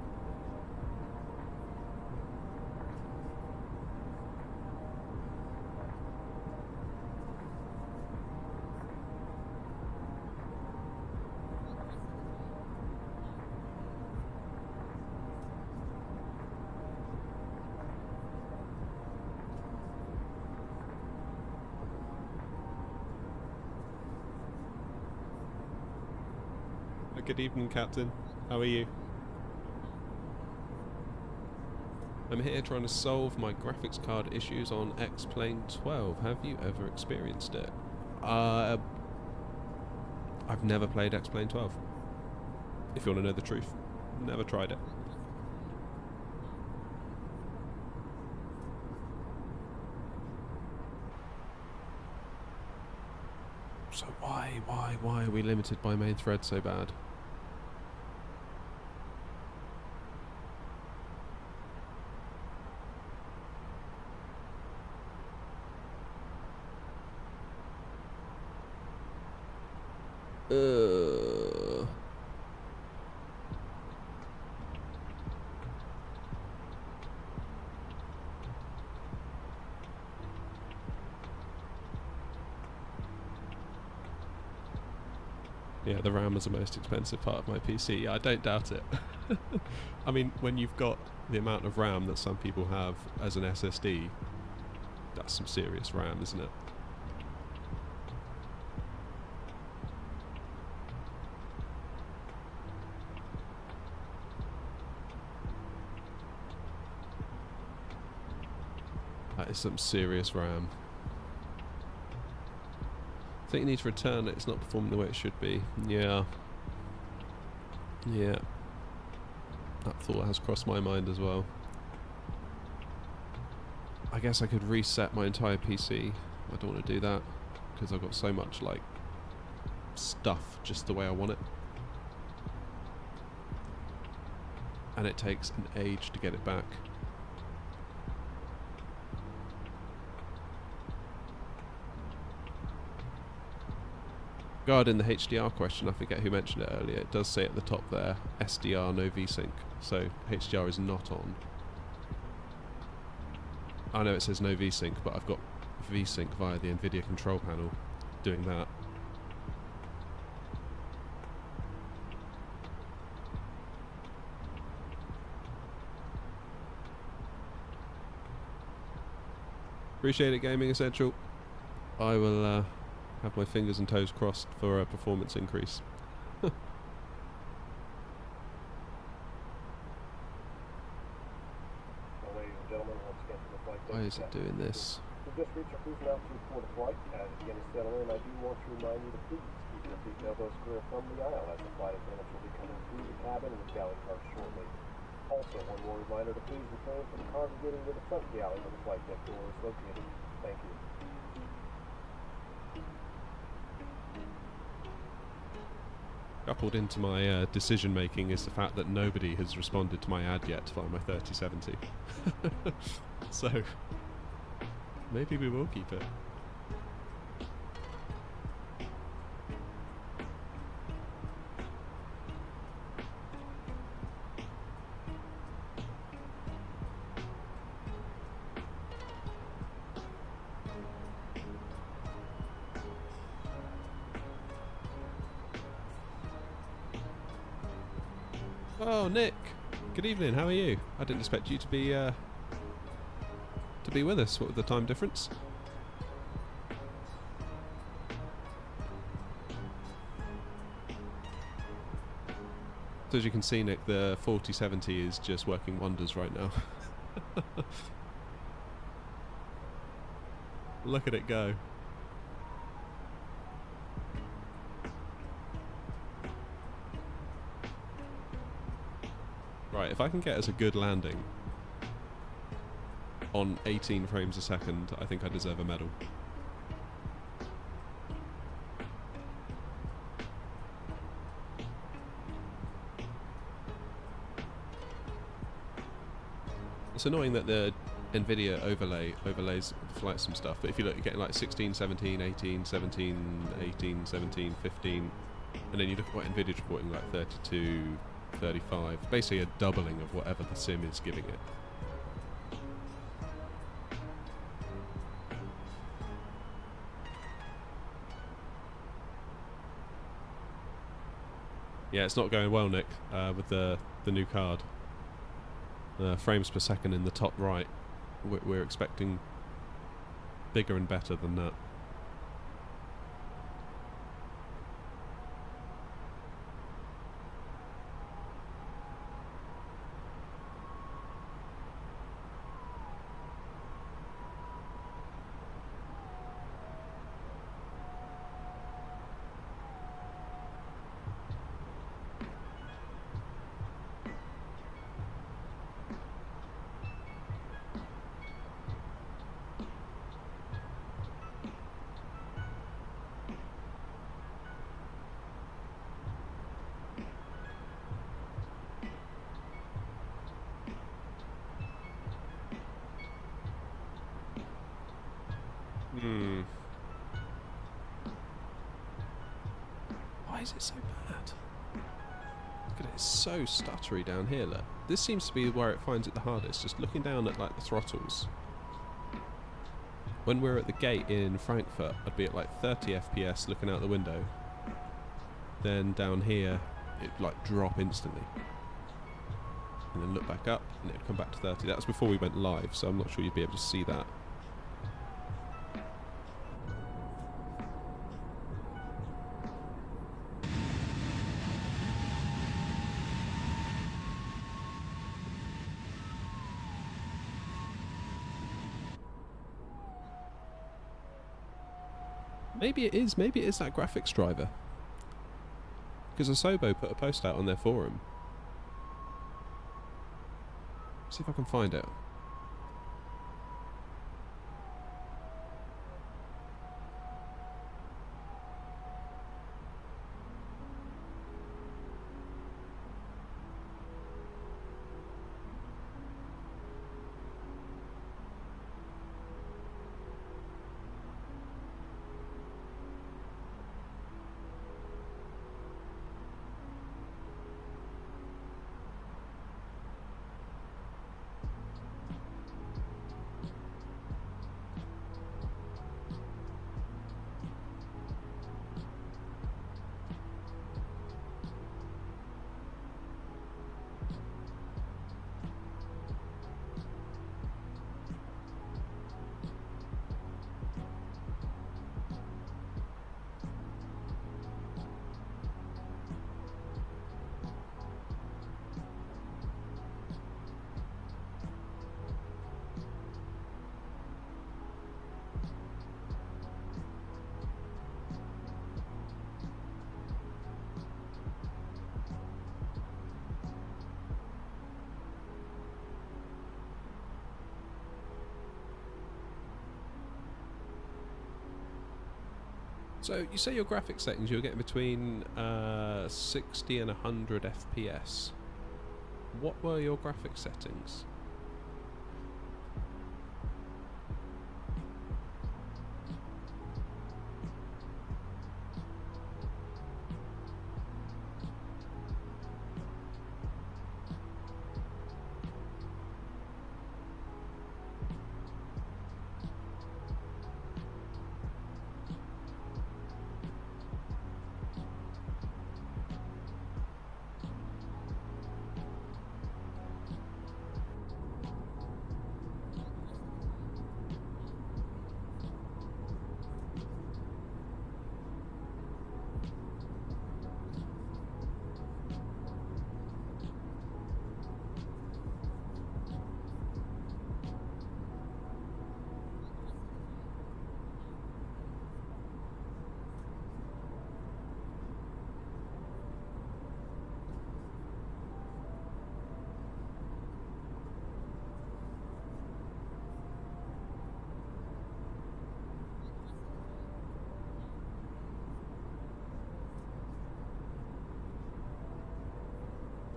Good evening, Captain. How are you? I'm here trying to solve my graphics card issues on X-Plane 12. Have you ever experienced it? I've never played X-Plane 12. If you want to know the truth. Never tried it. So why are we limited by main thread so bad? Yeah, the RAM is the most expensive part of my PC. Yeah, I don't doubt it. I mean, when you've got the amount of RAM that some people have as an SSD, that's some serious RAM, isn't it? That is some serious RAM. I think you need to return it, it's not performing the way it should be. Yeah. Yeah. That thought has crossed my mind as well. I guess I could reset my entire PC. I don't want to do that, because I've got so much, like, stuff just the way I want it. And it takes an age to get it back. Regarding the HDR question, I forget who mentioned it earlier, it does say at the top there, SDR no VSync, so HDR is not on. I know it says no VSync, but I've got VSync via the Nvidia control panel doing that. Appreciate it, Gaming Essential. I will have my fingers and toes crossed for a performance increase. Ladies and gentlemen, once again for the flight deck. Why is it doing this? We've just reached our cruise altitude for the flight. As you begin to settle in, I do want to remind you to please keep your seat elbows square from the aisle as the flight attendants will be coming through the cabin and the galley car shortly. Also, one more reminder to please refrain from congregating near the front galley where the flight deck door is located. Thank you. Coupled into my decision making is the fact that nobody has responded to my ad yet for my 3070. So maybe we will keep it. Oh, Nick. Good evening. How are you? I didn't expect you to be with us. What was the time difference? So as you can see, Nick, the 4070 is just working wonders right now. Look at it go. Right, if I can get us a good landing on 18 frames a second, I think I deserve a medal. It's annoying that the Nvidia overlays the flight sim stuff, but if you look, you're getting like 16, 17, 18, 17, 18, 17, 15, and then you look at what Nvidia's reporting, like 32, 35, basically a doubling of whatever the sim is giving it. Yeah, it's not going well, Nick, with the new card. Frames per second in the top right, we're expecting bigger and better than that. Why is it so bad? Look at it, it's so stuttery down here, look. This seems to be where it finds it the hardest, just looking down at like the throttles. When we're at the gate in Frankfurt, I'd be at like 30 FPS looking out the window. Then down here, it'd like drop instantly. And then look back up, and it'd come back to 30. That was before we went live, so I'm not sure you'd be able to see that. Maybe it is that graphics driver. Because Asobo put a post out on their forum. See if I can find it. So you say your graphics settings you're getting between 60 and 100 FPS. What were your graphics settings?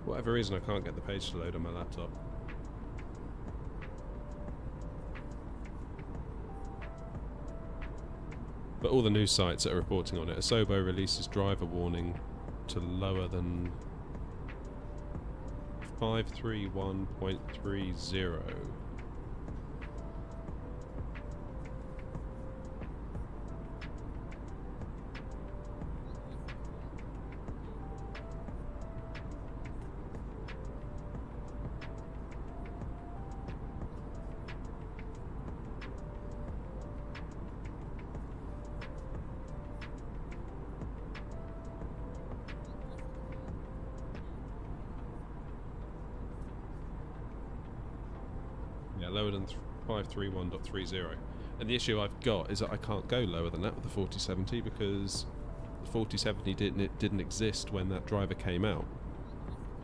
For whatever reason, I can't get the page to load on my laptop. But all the news sites that are reporting on it, Asobo releases driver warning to lower than 531.30. Lower than 531.30. And the issue I've got is that I can't go lower than that with the 4070 because the 4070 didn't exist when that driver came out.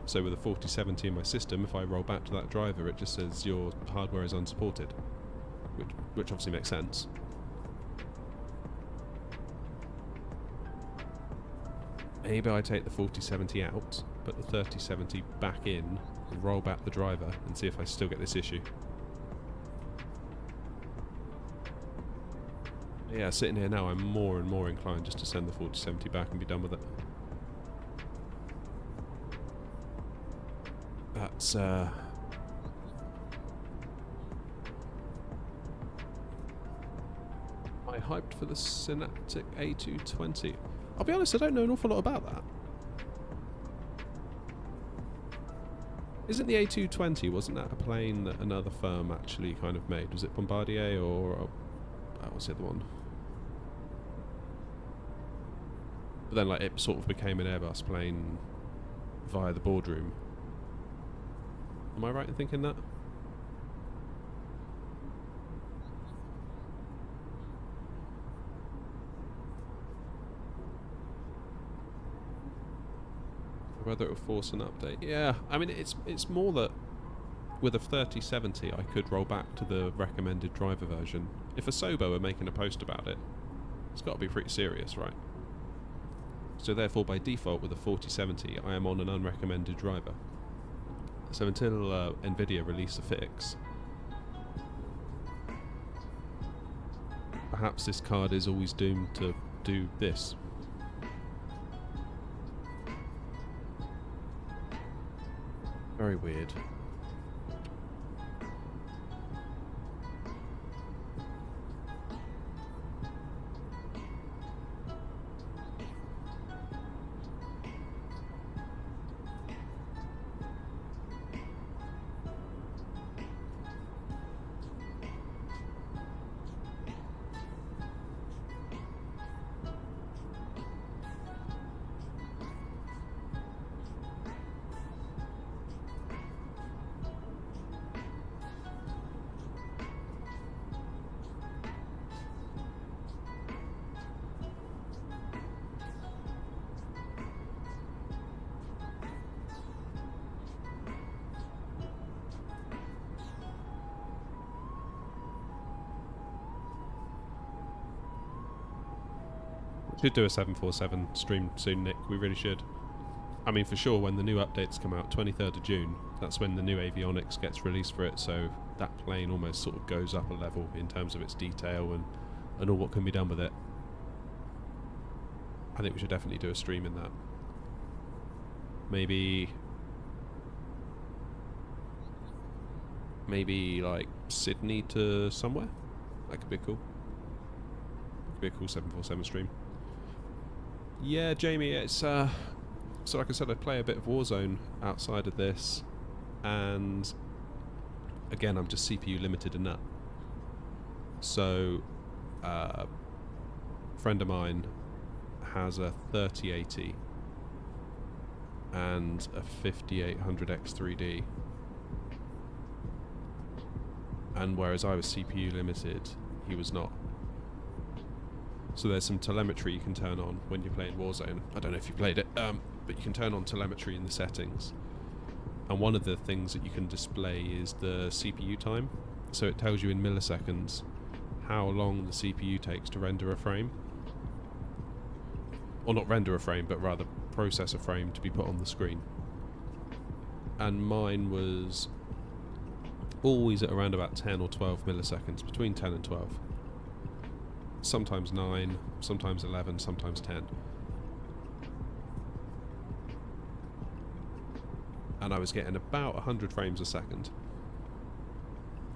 So with the 4070 in my system, if I roll back to that driver, it just says your hardware is unsupported, which obviously makes sense. Maybe I take the 4070 out, put the 3070 back in, roll back the driver, and see if I still get this issue. Yeah, sitting here now, I'm more and more inclined just to send the 4070 back and be done with it. That's, Am I hyped for the Synaptic A220? I'll be honest, I don't know an awful lot about that. Isn't the A220, wasn't that a plane that another firm actually kind of made? Was it Bombardier or... what's the other one? But then like it sort of became an Airbus plane via the boardroom. Am I right in thinking that? Whether it will force an update. Yeah, I mean it's more that with a 3070 I could roll back to the recommended driver version. If Asobo are making a post about it, it's got to be pretty serious, right? So therefore by default with a 4070 I am on an unrecommended driver. So until Nvidia release a fix, perhaps this card is always doomed to do this. Very weird. Should do a 747 stream soon, Nick. We really should. I mean, for sure, when the new updates come out, 23rd of June, that's when the new avionics gets released for it, so that plane almost sort of goes up a level in terms of its detail and all what can be done with it. I think we should definitely do a stream in that. Maybe like Sydney to somewhere? That could be cool. Could be a cool 747 stream. Yeah, Jamie, it's so like I said, I play a bit of Warzone outside of this, and again, I'm just CPU limited in that. So, a friend of mine has a 3080 and a 5800X3D, and whereas I was CPU limited, he was not. So there's some telemetry you can turn on when you're playing Warzone. I don't know if you played it, but you can turn on telemetry in the settings. And one of the things that you can display is the CPU time. So it tells you in milliseconds how long the CPU takes to render a frame. Or not render a frame, but rather process a frame to be put on the screen. And mine was always at around about 10 or 12 milliseconds, between 10 and 12. Sometimes 9, sometimes 11, sometimes 10. And I was getting about 100 frames a second.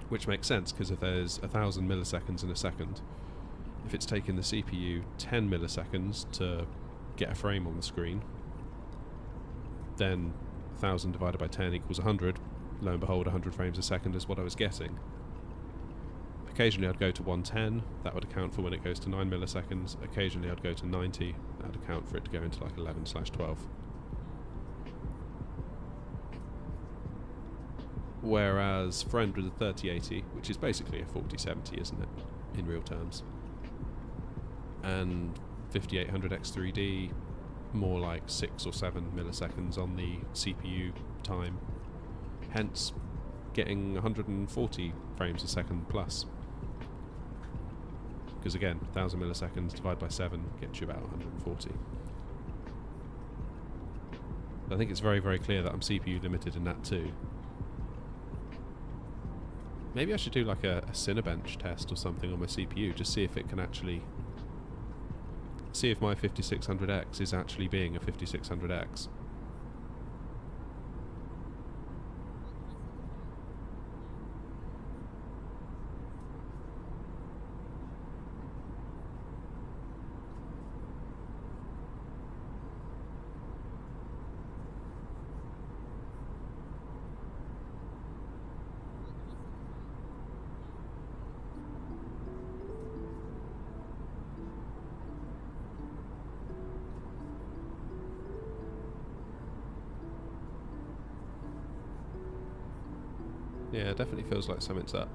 Which makes sense, because if there's 1,000 milliseconds in a second, if it's taking the CPU 10 milliseconds to get a frame on the screen, then 1,000 divided by 10 equals 100. Lo and behold, 100 frames a second is what I was getting. Occasionally I'd go to 110, that would account for when it goes to 9 milliseconds. Occasionally I'd go to 90, that would account for it to go into like 11/12. Whereas friend with a 3080, which is basically a 4070, isn't it, in real terms, and 5800X3D, more like 6 or 7 milliseconds on the CPU time, hence getting 140 frames a second plus. Because again, 1,000 milliseconds divided by 7 gets you about 140. I think it's very, very clear that I'm CPU limited in that too. Maybe I should do like a Cinebench test or something on my CPU, just see if it can actually... see if my 5600X is actually being a 5600X. Yeah, it definitely feels like something's up.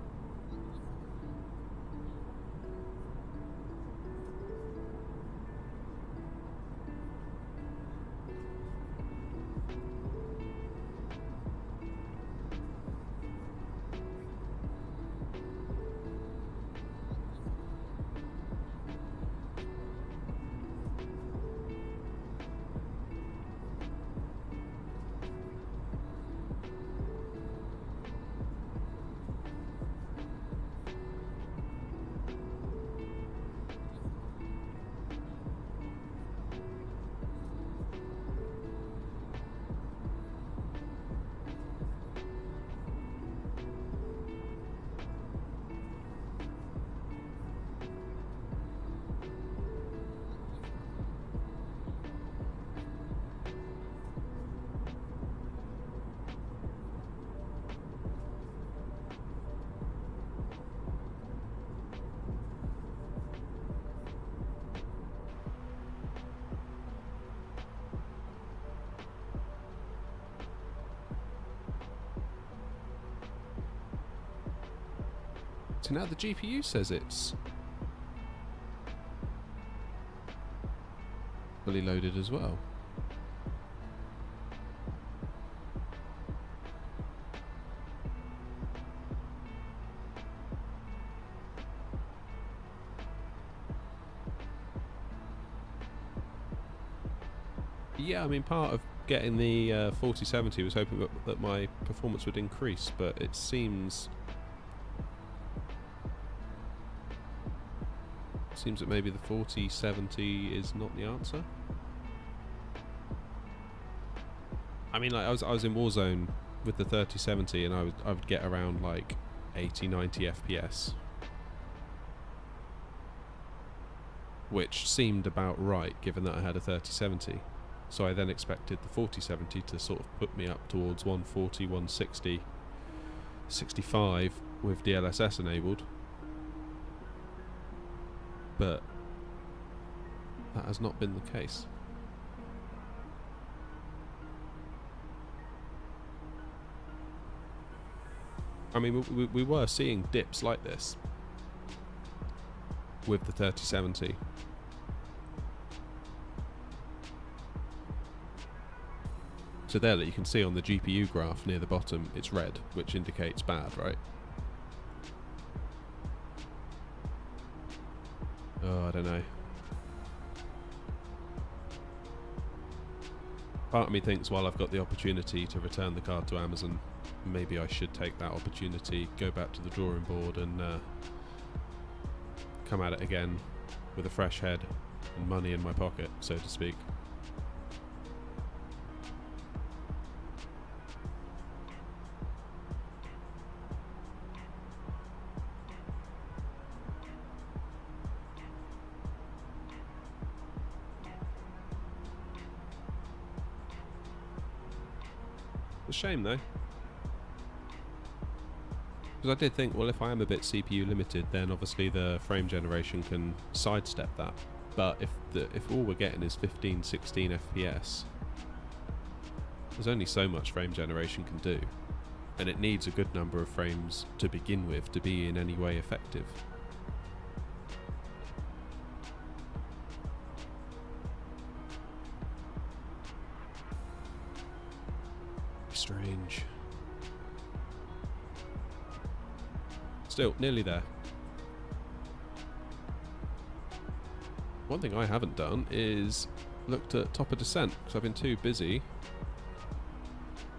So now the GPU says it's fully loaded as well. Yeah, I mean, part of getting the 4070 was hoping that my performance would increase, but it seems that maybe the 4070 is not the answer. I mean, like I was in Warzone with the 3070, and I would get around like 80-90 FPS, which seemed about right given that I had a 3070. So I then expected the 4070 to sort of put me up towards 140, 160, 65 with DLSS enabled. But that has not been the case. I mean, we were seeing dips like this with the 3070. So there, that you can see on the GPU graph near the bottom, it's red, which indicates bad, right? Oh, I don't know. Part of me thinks while I've got the opportunity to return the card to Amazon, maybe I should take that opportunity, go back to the drawing board and come at it again with a fresh head and money in my pocket, so to speak. It's a shame though, because I did think, well, if I am a bit CPU limited, then obviously the frame generation can sidestep that. But if all we're getting is 15-16 FPS, there's only so much frame generation can do, and it needs a good number of frames to begin with to be in any way effective. Strange. Still, nearly there. One thing I haven't done is looked at top of descent, because I've been too busy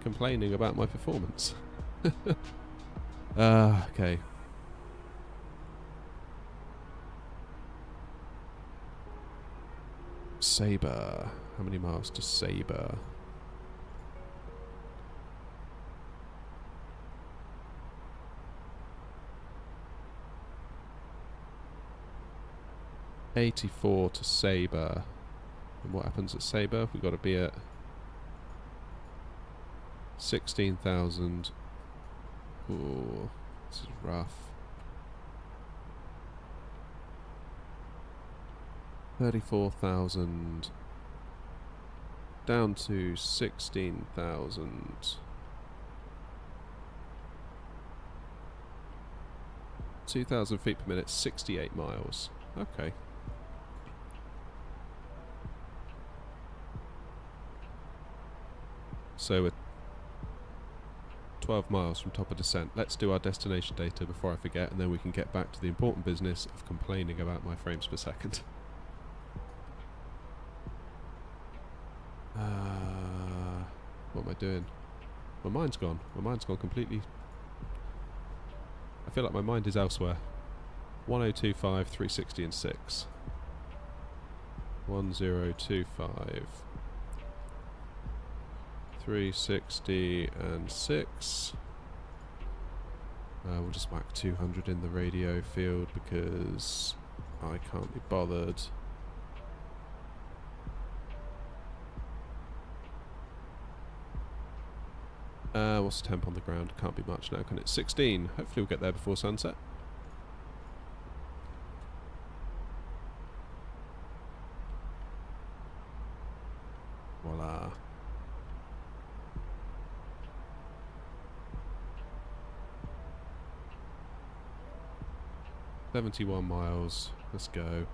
complaining about my performance. Okay. Sabre. How many miles to Sabre? $84 to Sabre. And what happens at Sabre? We've got to be at 16,000. Ooh, this is rough. 34,000 down to 16,000. 2,000 feet per minute, 68 miles. Okay. So we're 12 miles from top of descent. Let's do our destination data before I forget, and then we can get back to the important business of complaining about my frames per second. What am I doing? My mind's gone. My mind's gone completely. I feel like my mind is elsewhere. 1025, 360 and 6. 1025, 360 and 6. We'll just whack 200 in the radio field because I can't be bothered. What's the temp on the ground? Can't be much now, can it? 16. Hopefully we'll get there before sunset. Voila. $71 miles. Let's go.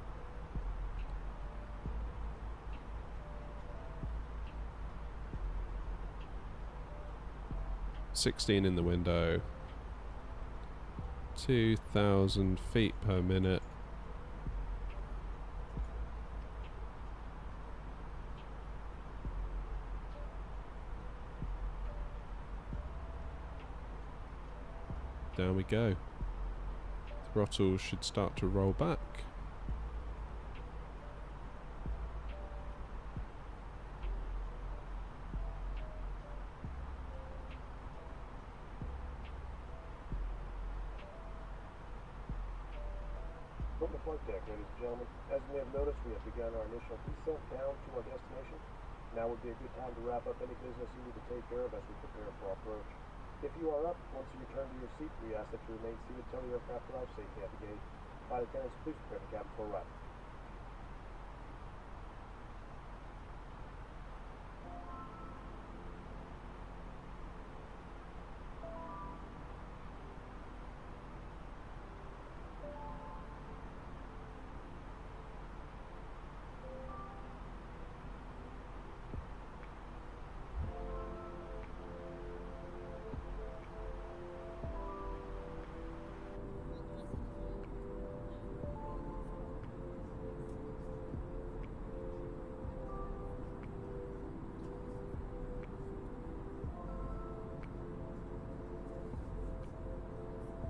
$16 in the window. 2,000 feet per minute. Down we go. Throttle should start to roll back. From the flight deck, ladies and gentlemen, as you may have noticed, we have begun our initial descent down to our destination. Now would be a good time to wrap up any business you need to take care of as we prepare for approach. If you are up, once you return to your seat, we ask that you remain seated until the aircraft arrives safely at the gate. Flight attendants, please prepare the cabin for arrival.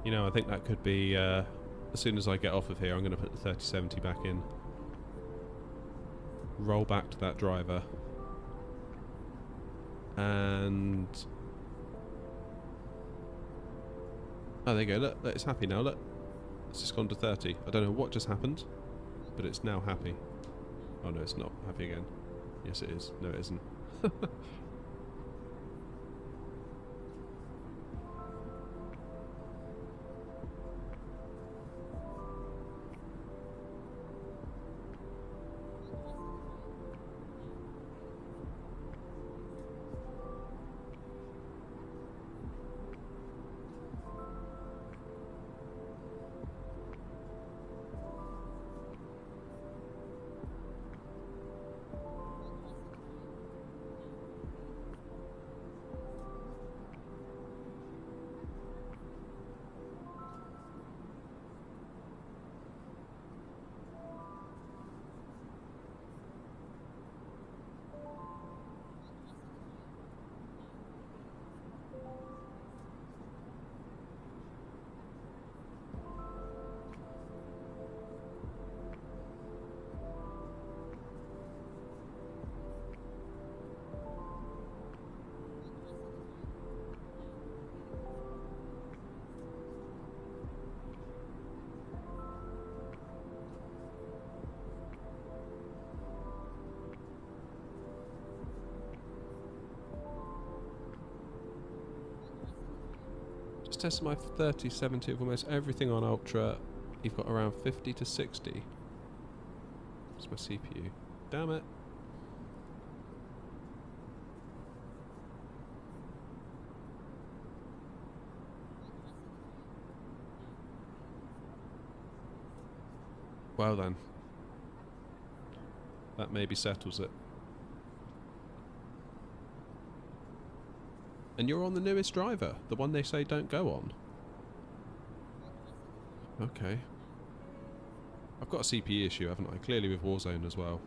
You know, I think that could be, as soon as I get off of here, I'm going to put the 3070 back in. Roll back to that driver. And... oh, there you go, look, it's happy now, look. It's just gone to 30. I don't know what just happened, but it's now happy. Oh no, it's not happy again. Yes it is. No it isn't. tested my 3070 of almost everything on Ultra. You've got around 50 to 60. It's my CPU. Damn it. Well then. That maybe settles it. And you're on the newest driver, the one they say don't go on. Okay. I've got a CPU issue, haven't I? Clearly with Warzone as well.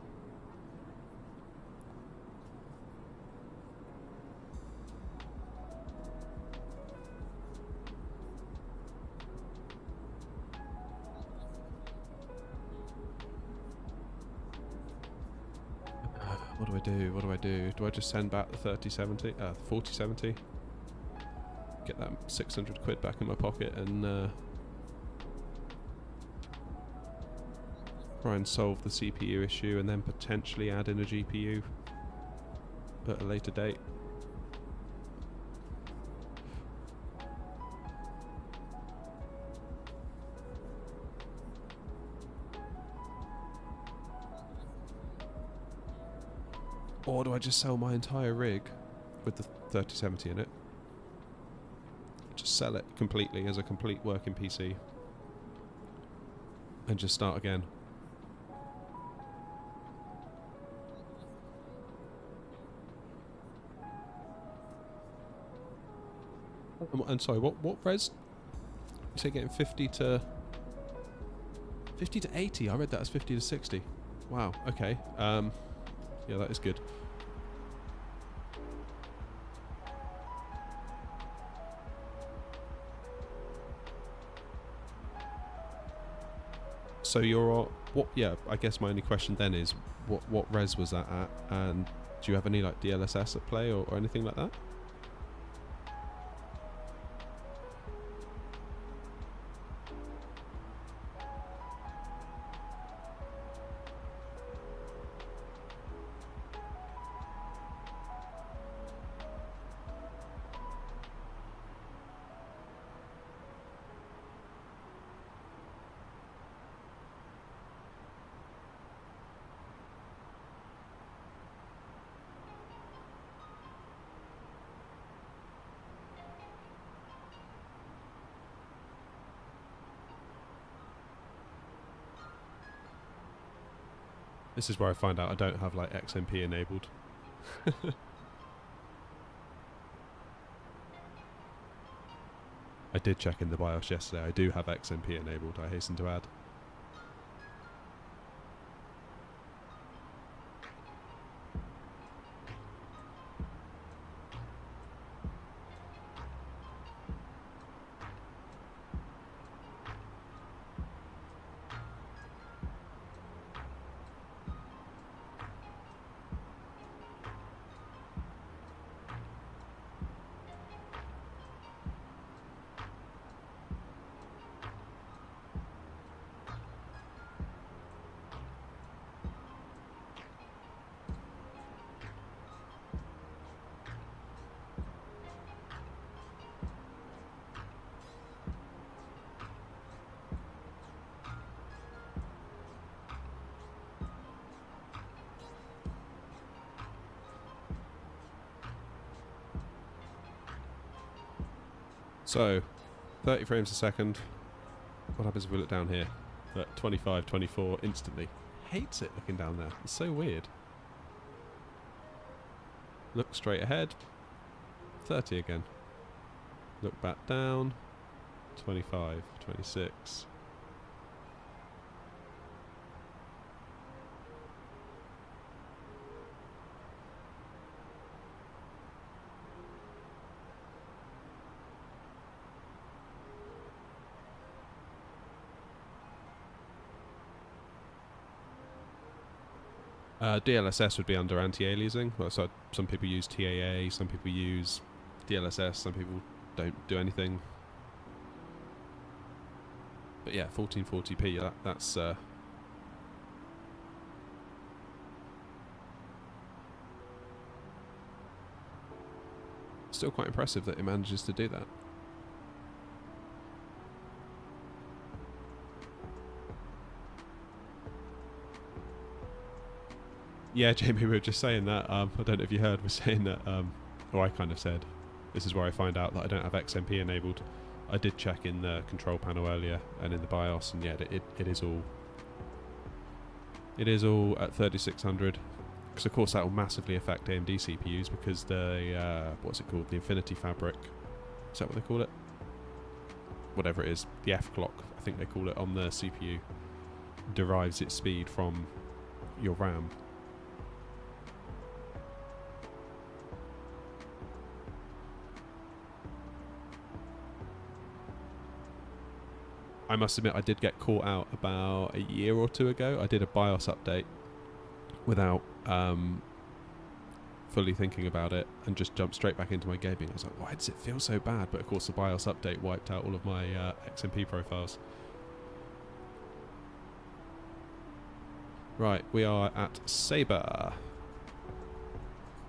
What do I do? What do I do? Do I just send back the 4070? Get that 600 quid back in my pocket and try and solve the CPU issue and then potentially add in a GPU at a later date. Or do I just sell my entire rig with the 3070 in it? Just sell it completely as a complete working PC and just start again. And sorry, what res? You say getting 50 to 80? I read that as 50 to 60. Wow. Okay. Yeah, that is good. So you're what? Yeah, I guess my only question then is what res was that at, and do you have any like DLSS at play or anything like that? This is where I find out I don't have like XMP enabled. I did check in the BIOS yesterday. I do have XMP enabled, I hasten to add. So, 30 frames a second. What happens if we look down here? At 25, 24, instantly. Hates it looking down there. It's so weird. Look straight ahead. 30 again. Look back down. 25, 26. DLSS would be under anti-aliasing. Well, so some people use TAA, some people use DLSS, some people don't do anything. But yeah, 1440p, that's still quite impressive that it manages to do that. Yeah, Jamie, we were just saying that. I don't know if you heard, we're saying that, or I kind of said, this is where I find out that I don't have XMP enabled. I did check in the control panel earlier and in the BIOS, and yeah, it is all. It is all at 3600, because of course that will massively affect AMD CPUs because the what's it called? The Infinity Fabric. Is that what they call it? Whatever it is, the F clock, I think they call it on the CPU, derives its speed from your RAM. I must admit I did get caught out about a year or two ago. I did a BIOS update without fully thinking about it and just jumped straight back into my gaming. I was like, why does it feel so bad? But of course the BIOS update wiped out all of my XMP profiles. Right, we are at Sabre.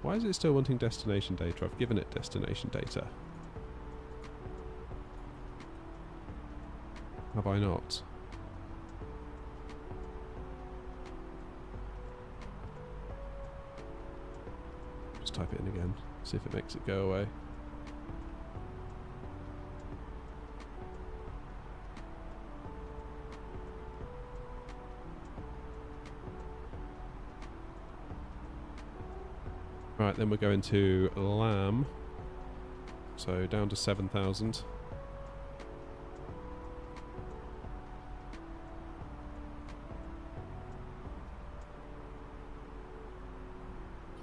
Why is it still wanting destination data? I've given it destination data. Have I not? Just type it in again, see if it makes it go away. Right, then we're going to LAM. So down to 7,000.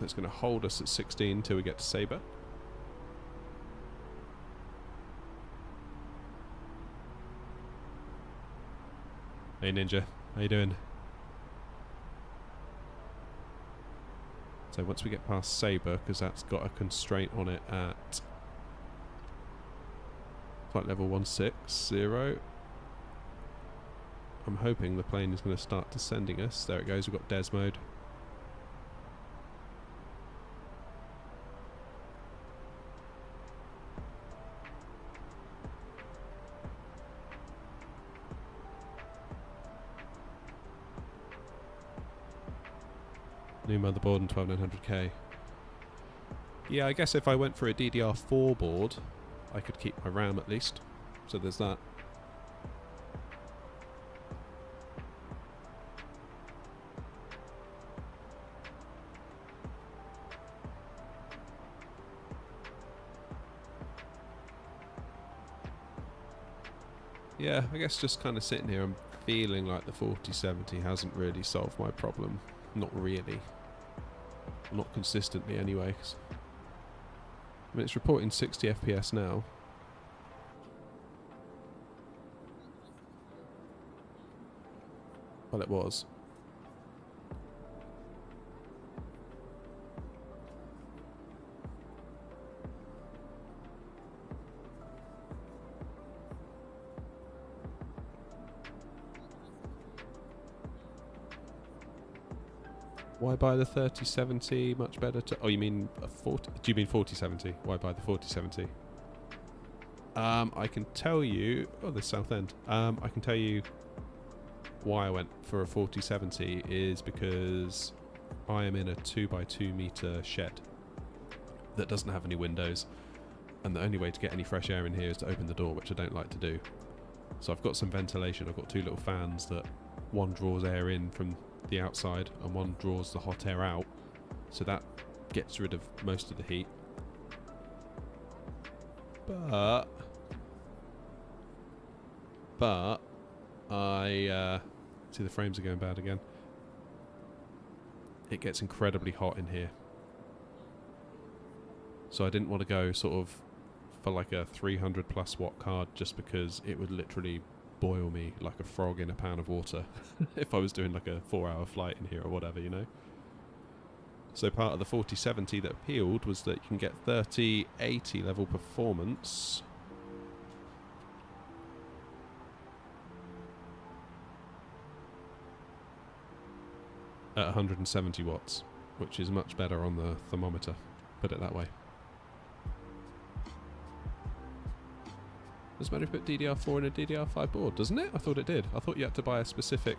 It's going to hold us at 16 until we get to Sabre. Hey Ninja, how you doing? So once we get past Sabre, because that's got a constraint on it at flight level 160, I'm hoping the plane is going to start descending us. There it goes, we've got DES mode. New motherboard and 12900K. Yeah, I guess if I went for a DDR4 board, I could keep my RAM at least. So there's that. Yeah, I guess just kind of sitting here, I'm feeling like the 4070 hasn't really solved my problem. Not really. Not consistently anyway. I mean, it's reporting 60 FPS now. Well, it was. Why buy the 3070? Much better to... Oh, you mean a 40... Do you mean 4070? Why buy the 4070? I can tell you... Oh, the South End. I can tell you why I went for a 4070 is because I am in a 2x2 meter shed that doesn't have any windows, and the only way to get any fresh air in here is to open the door, which I don't like to do. So I've got some ventilation. I've got two little fans that one draws air in from the outside and one draws the hot air out, so that gets rid of most of the heat. But I see the frames are going bad again. It gets incredibly hot in here, so I didn't want to go sort of for like a 300 plus watt card, just because it would literally boil me like a frog in a pan of water if I was doing like a 4-hour flight in here or whatever, you know. So part of the 4070 that appealed was that you can get 3080 level performance at 170 watts, which is much better on the thermometer, put it that way. Does it matter if you put DDR4 in a DDR5 board, doesn't it? I thought it did. I thought you had to buy a specific,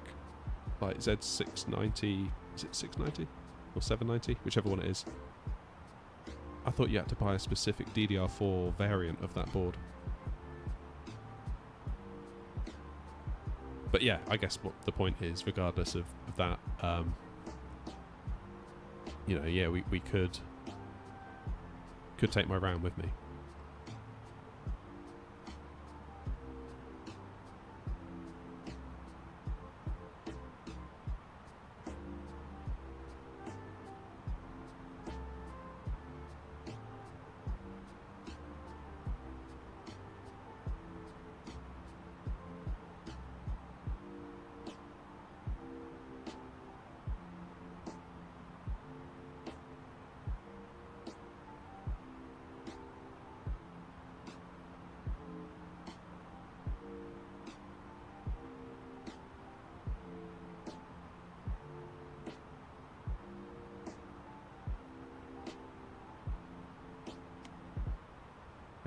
like Z690, is it 690? or 790, whichever one it is. I thought you had to buy a specific DDR4 variant of that board. But yeah, I guess what the point is, regardless of that, you know, yeah, we could take my RAM with me.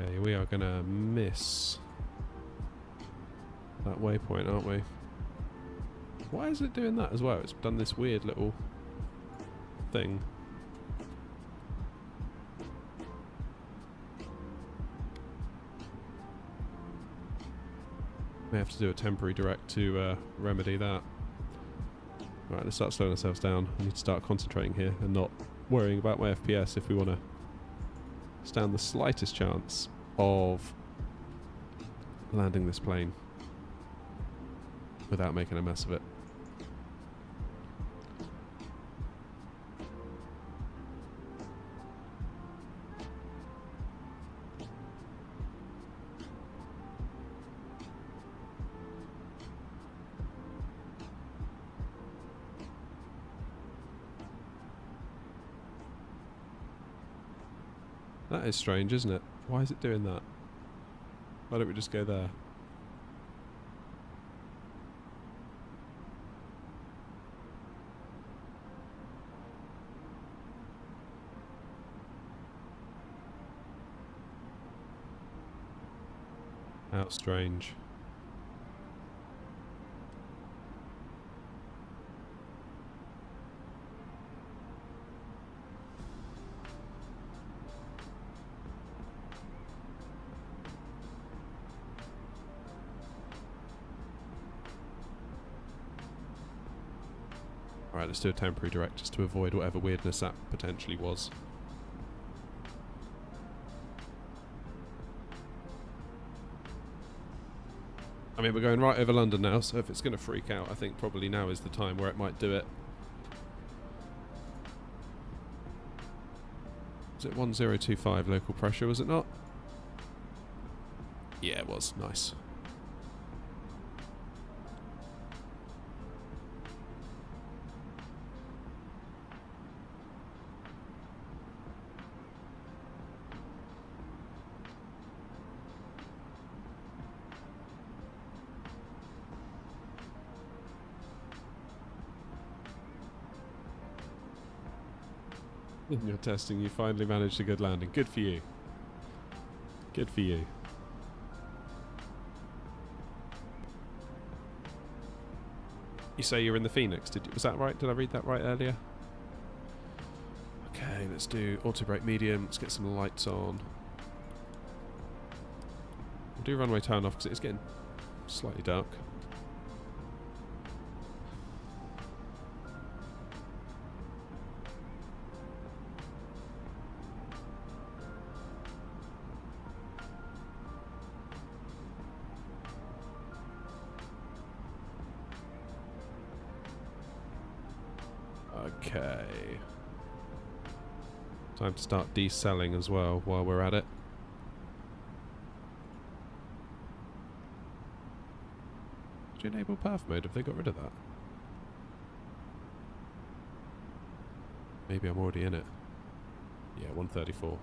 Okay, we are going to miss that waypoint, aren't we? Why is it doing that as well? It's done this weird little thing. May have to do a temporary direct to remedy that. Right, let's start slowing ourselves down. I need to start concentrating here and not worrying about my FPS if we want to stand the slightest chance of landing this plane without making a mess of it. That is strange, isn't it? Why is it doing that? Why don't we just go there? How strange. Alright, let's do a temporary direct just to avoid whatever weirdness that potentially was. I mean, we're going right over London now, so if it's going to freak out, I think probably now is the time where it might do it. Was it 1025 local pressure, was it not? Yeah, it was. Nice. In your testing, you finally managed a good landing. Good for you. Good for you. You say you're in the Phoenix, was that right? Did I read that right earlier? Okay, let's do auto brake medium. Let's get some lights on. We'll do runway turn off because it's getting slightly dark. Okay. Time to start deselling as well while we're at it. Did you enable path mode? Have they got rid of that? Maybe I'm already in it. Yeah, 134.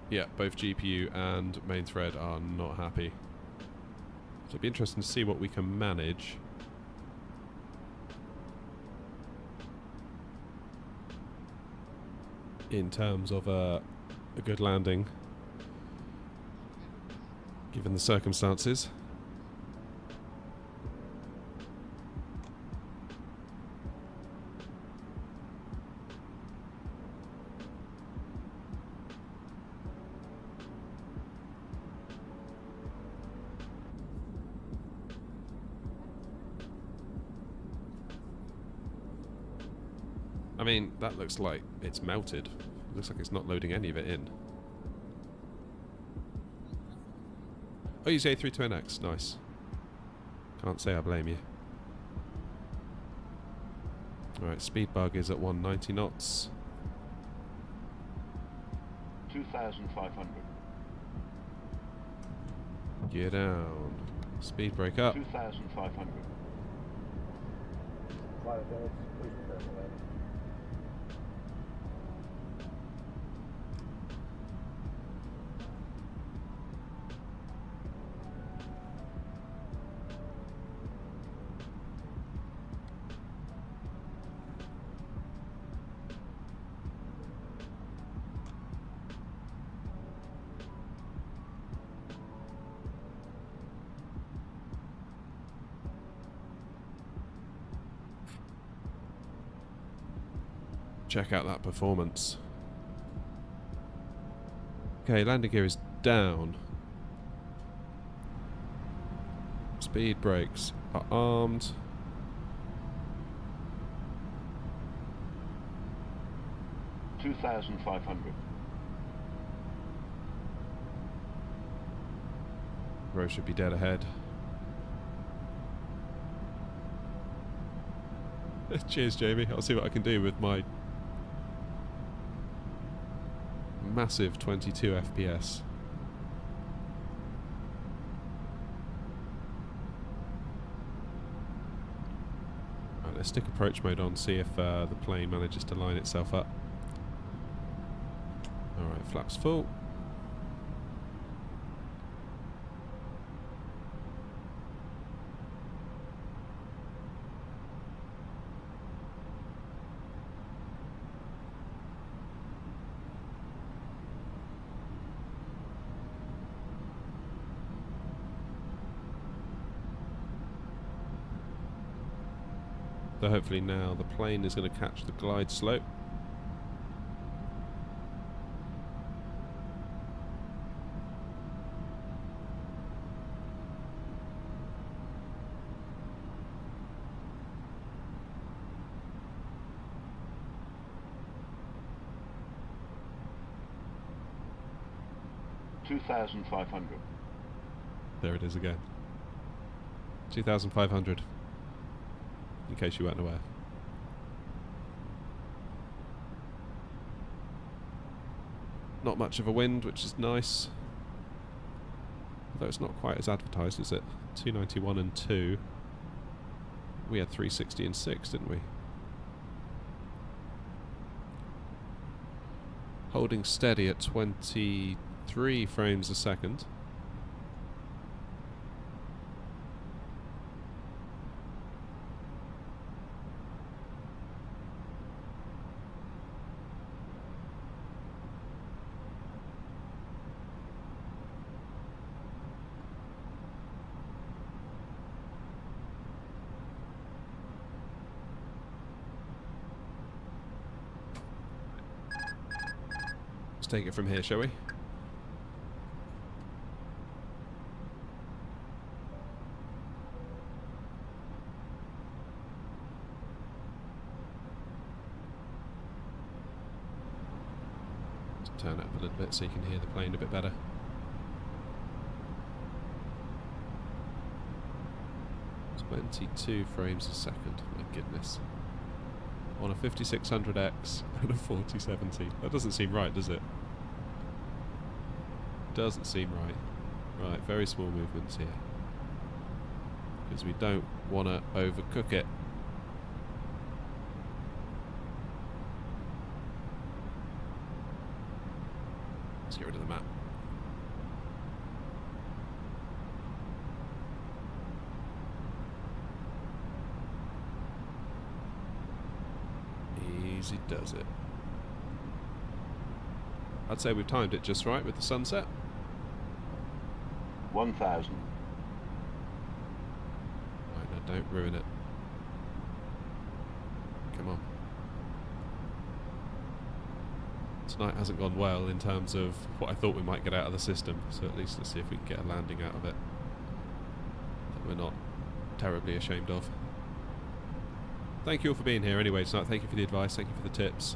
Yeah, both GPU and main thread are not happy. So it'd be interesting to see what we can manage. in terms of a good landing, given the circumstances. I mean, that looks like it's melted. It looks like it's not loading any of it in. Oh, you use A320neo. Nice. Can't say I blame you. Alright, speed bug is at 190 knots. 2,500. Gear down. Speed brake up. 2,500. Flight attendants, please prepare for landing. Check out that performance. Okay, landing gear is down. Speed brakes are armed. $2,500. Row should be dead ahead. Cheers, Jamie. I'll see what I can do with my massive 22 FPS. Right, let's stick approach mode on, see if the plane manages to line itself up. Alright, flaps full. So hopefully now the plane is going to catch the glide slope. $2,500. There it is again. 2,500. In case you weren't aware. Not much of a wind, which is nice. Although it's not quite as advertised, is it? 291 and 2. We had 360 and 6, didn't we? Holding steady at 23 frames a second. Take it from here, shall we? Just turn it up a little bit so you can hear the plane a bit better. .22 frames a second, my goodness. On a 5600X and a 4070. That doesn't seem right, does it? Doesn't seem right. Right, very small movements here. Because we don't want to overcook it. Let's get rid of the map. Easy does it. I'd say we've timed it just right with the sunset. 1,000. Right, now don't ruin it. Come on. Tonight hasn't gone well in terms of what I thought we might get out of the system, so at least let's see if we can get a landing out of it that we're not terribly ashamed of. Thank you all for being here anyway tonight. Thank you for the advice, thank you for the tips.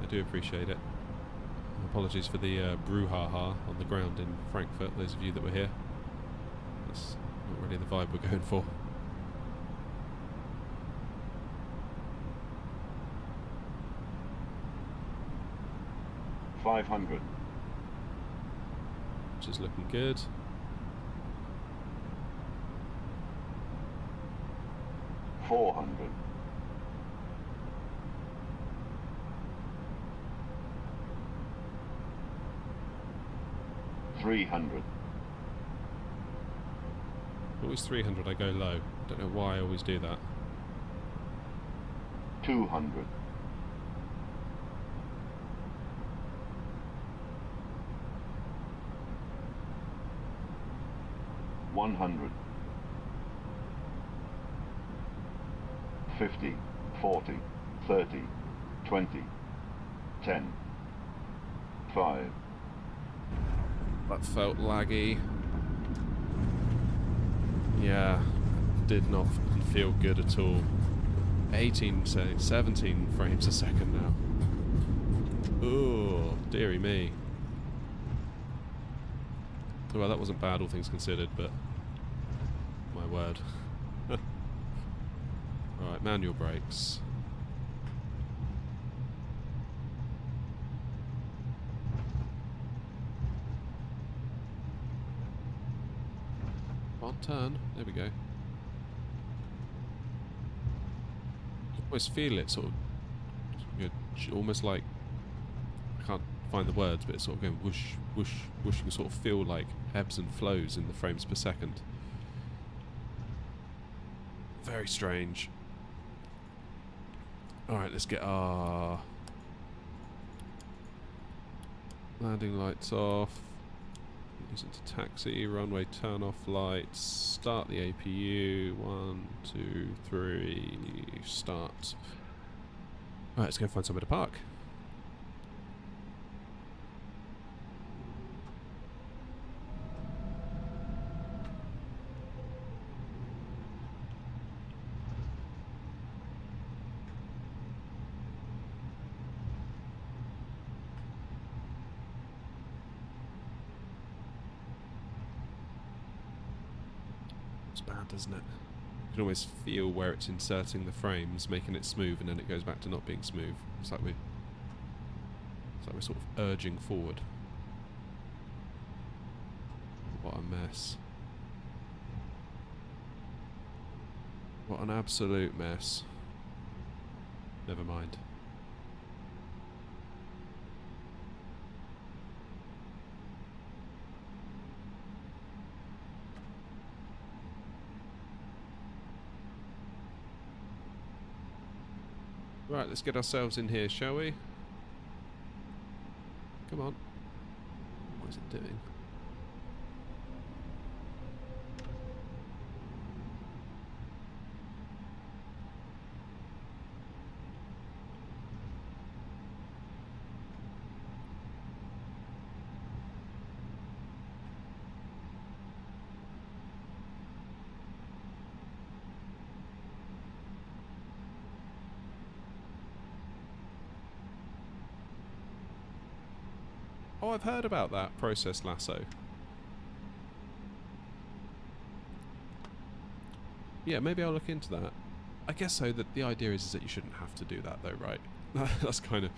I do appreciate it. Apologies for the brouhaha on the ground in Frankfurt, those of you that were here. That's not really the vibe we're going for. $500. Which is looking good. $400. $300. Always 300 I go low. Don't know why I always do that. 200. $100. 50, 40, 30, 20, 10, 5. That felt laggy. Yeah, did not feel good at all. 18, say 17 frames a second now. Oh, dearie me. Well, that wasn't bad, all things considered, but my word. Right, manual brakes. On turn, there we go. You almost feel it sort of, almost like, I can't find the words, but it's sort of going whoosh, whoosh, whoosh. You can sort of feel like ebbs and flows in the frames per second. Very strange. Alright, let's get our landing lights off. Use it to taxi, runway turn off lights, start the APU. 1, 2, 3, start. Alright, let's go find somewhere to park. It's bad, doesn't it? You can almost feel where it's inserting the frames, making it smooth, and then it goes back to not being smooth. It's like we're sort of urging forward. What a mess. What an absolute mess. Never mind. Right, let's get ourselves in here, shall we? Come on. What is it doing? Oh, I've heard about that process lasso. Yeah, maybe I'll look into that. I guess so. That the idea is that you shouldn't have to do that, though, right? That's kind of.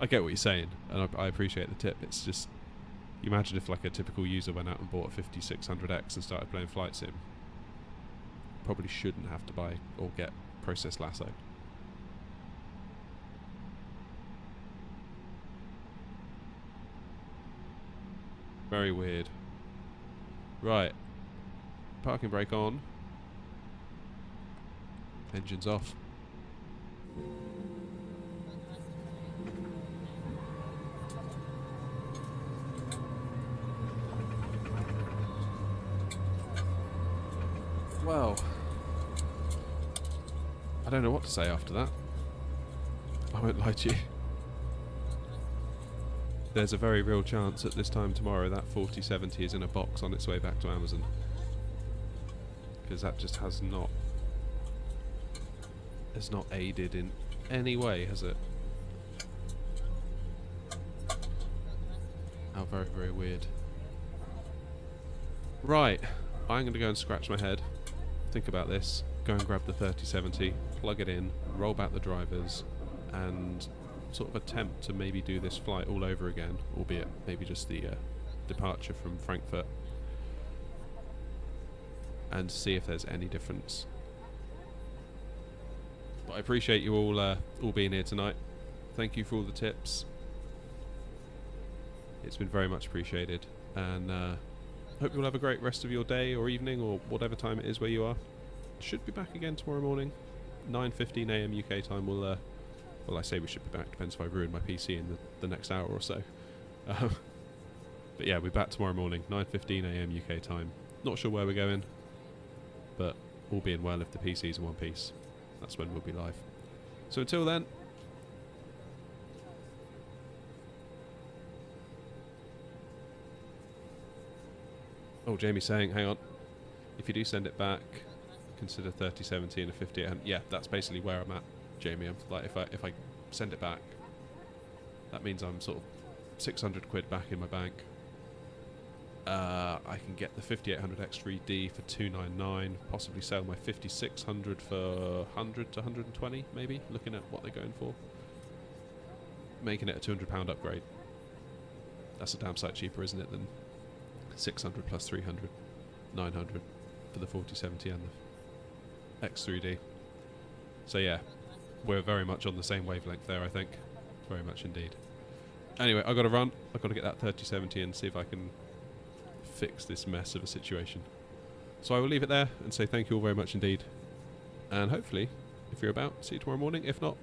I get what you're saying, and I appreciate the tip. It's just, you imagine if like a typical user went out and bought a 5600X and started playing Flight Sim. Probably shouldn't have to buy or get process lasso. Very weird. Right. Parking brake on. Engines off. Well, I don't know what to say after that. I won't lie to you. There's a very real chance at this time tomorrow that 4070 is in a box on its way back to Amazon. Because that just has not aided in any way, has it? How very, very weird. Right, I'm going to go and scratch my head, think about this, go and grab the 3070, plug it in, roll back the drivers, and sort of attempt to maybe do this flight all over again, albeit maybe just the departure from Frankfurt, and see if there's any difference. But I appreciate you all being here tonight. Thank you for all the tips. It's been very much appreciated, and hope you'll have a great rest of your day or evening or whatever time it is where you are. Should be back again tomorrow morning, 9:15 AM UK time. Well, I say we should be back, depends if I ruin my PC in the next hour or so. But yeah, we're back tomorrow morning, 9:15 AM UK time. Not sure where we're going, but all being well, if the PC's in one piece, that's when we'll be live. So until then, oh, Jamie's saying, hang on, if you do send it back, consider 3070 and a 5800. Yeah, that's basically where I'm at, Jamie. I'm like, if I send it back, that means I'm sort of 600 quid back in my bank. I can get the 5800 X3D for 299, possibly sell my 5600 for 100 to 120, maybe, looking at what they're going for. Making it a £200 upgrade. That's a damn sight cheaper, isn't it, than 600 plus 300, 900 for the 4070 and the X3D. So yeah, we're very much on the same wavelength there, I think. Very much indeed. Anyway, I've got to run. I've got to get that 3070 and see if I can fix this mess of a situation. So I will leave it there and say thank you all very much indeed. And hopefully, if you're about, see you tomorrow morning. If not,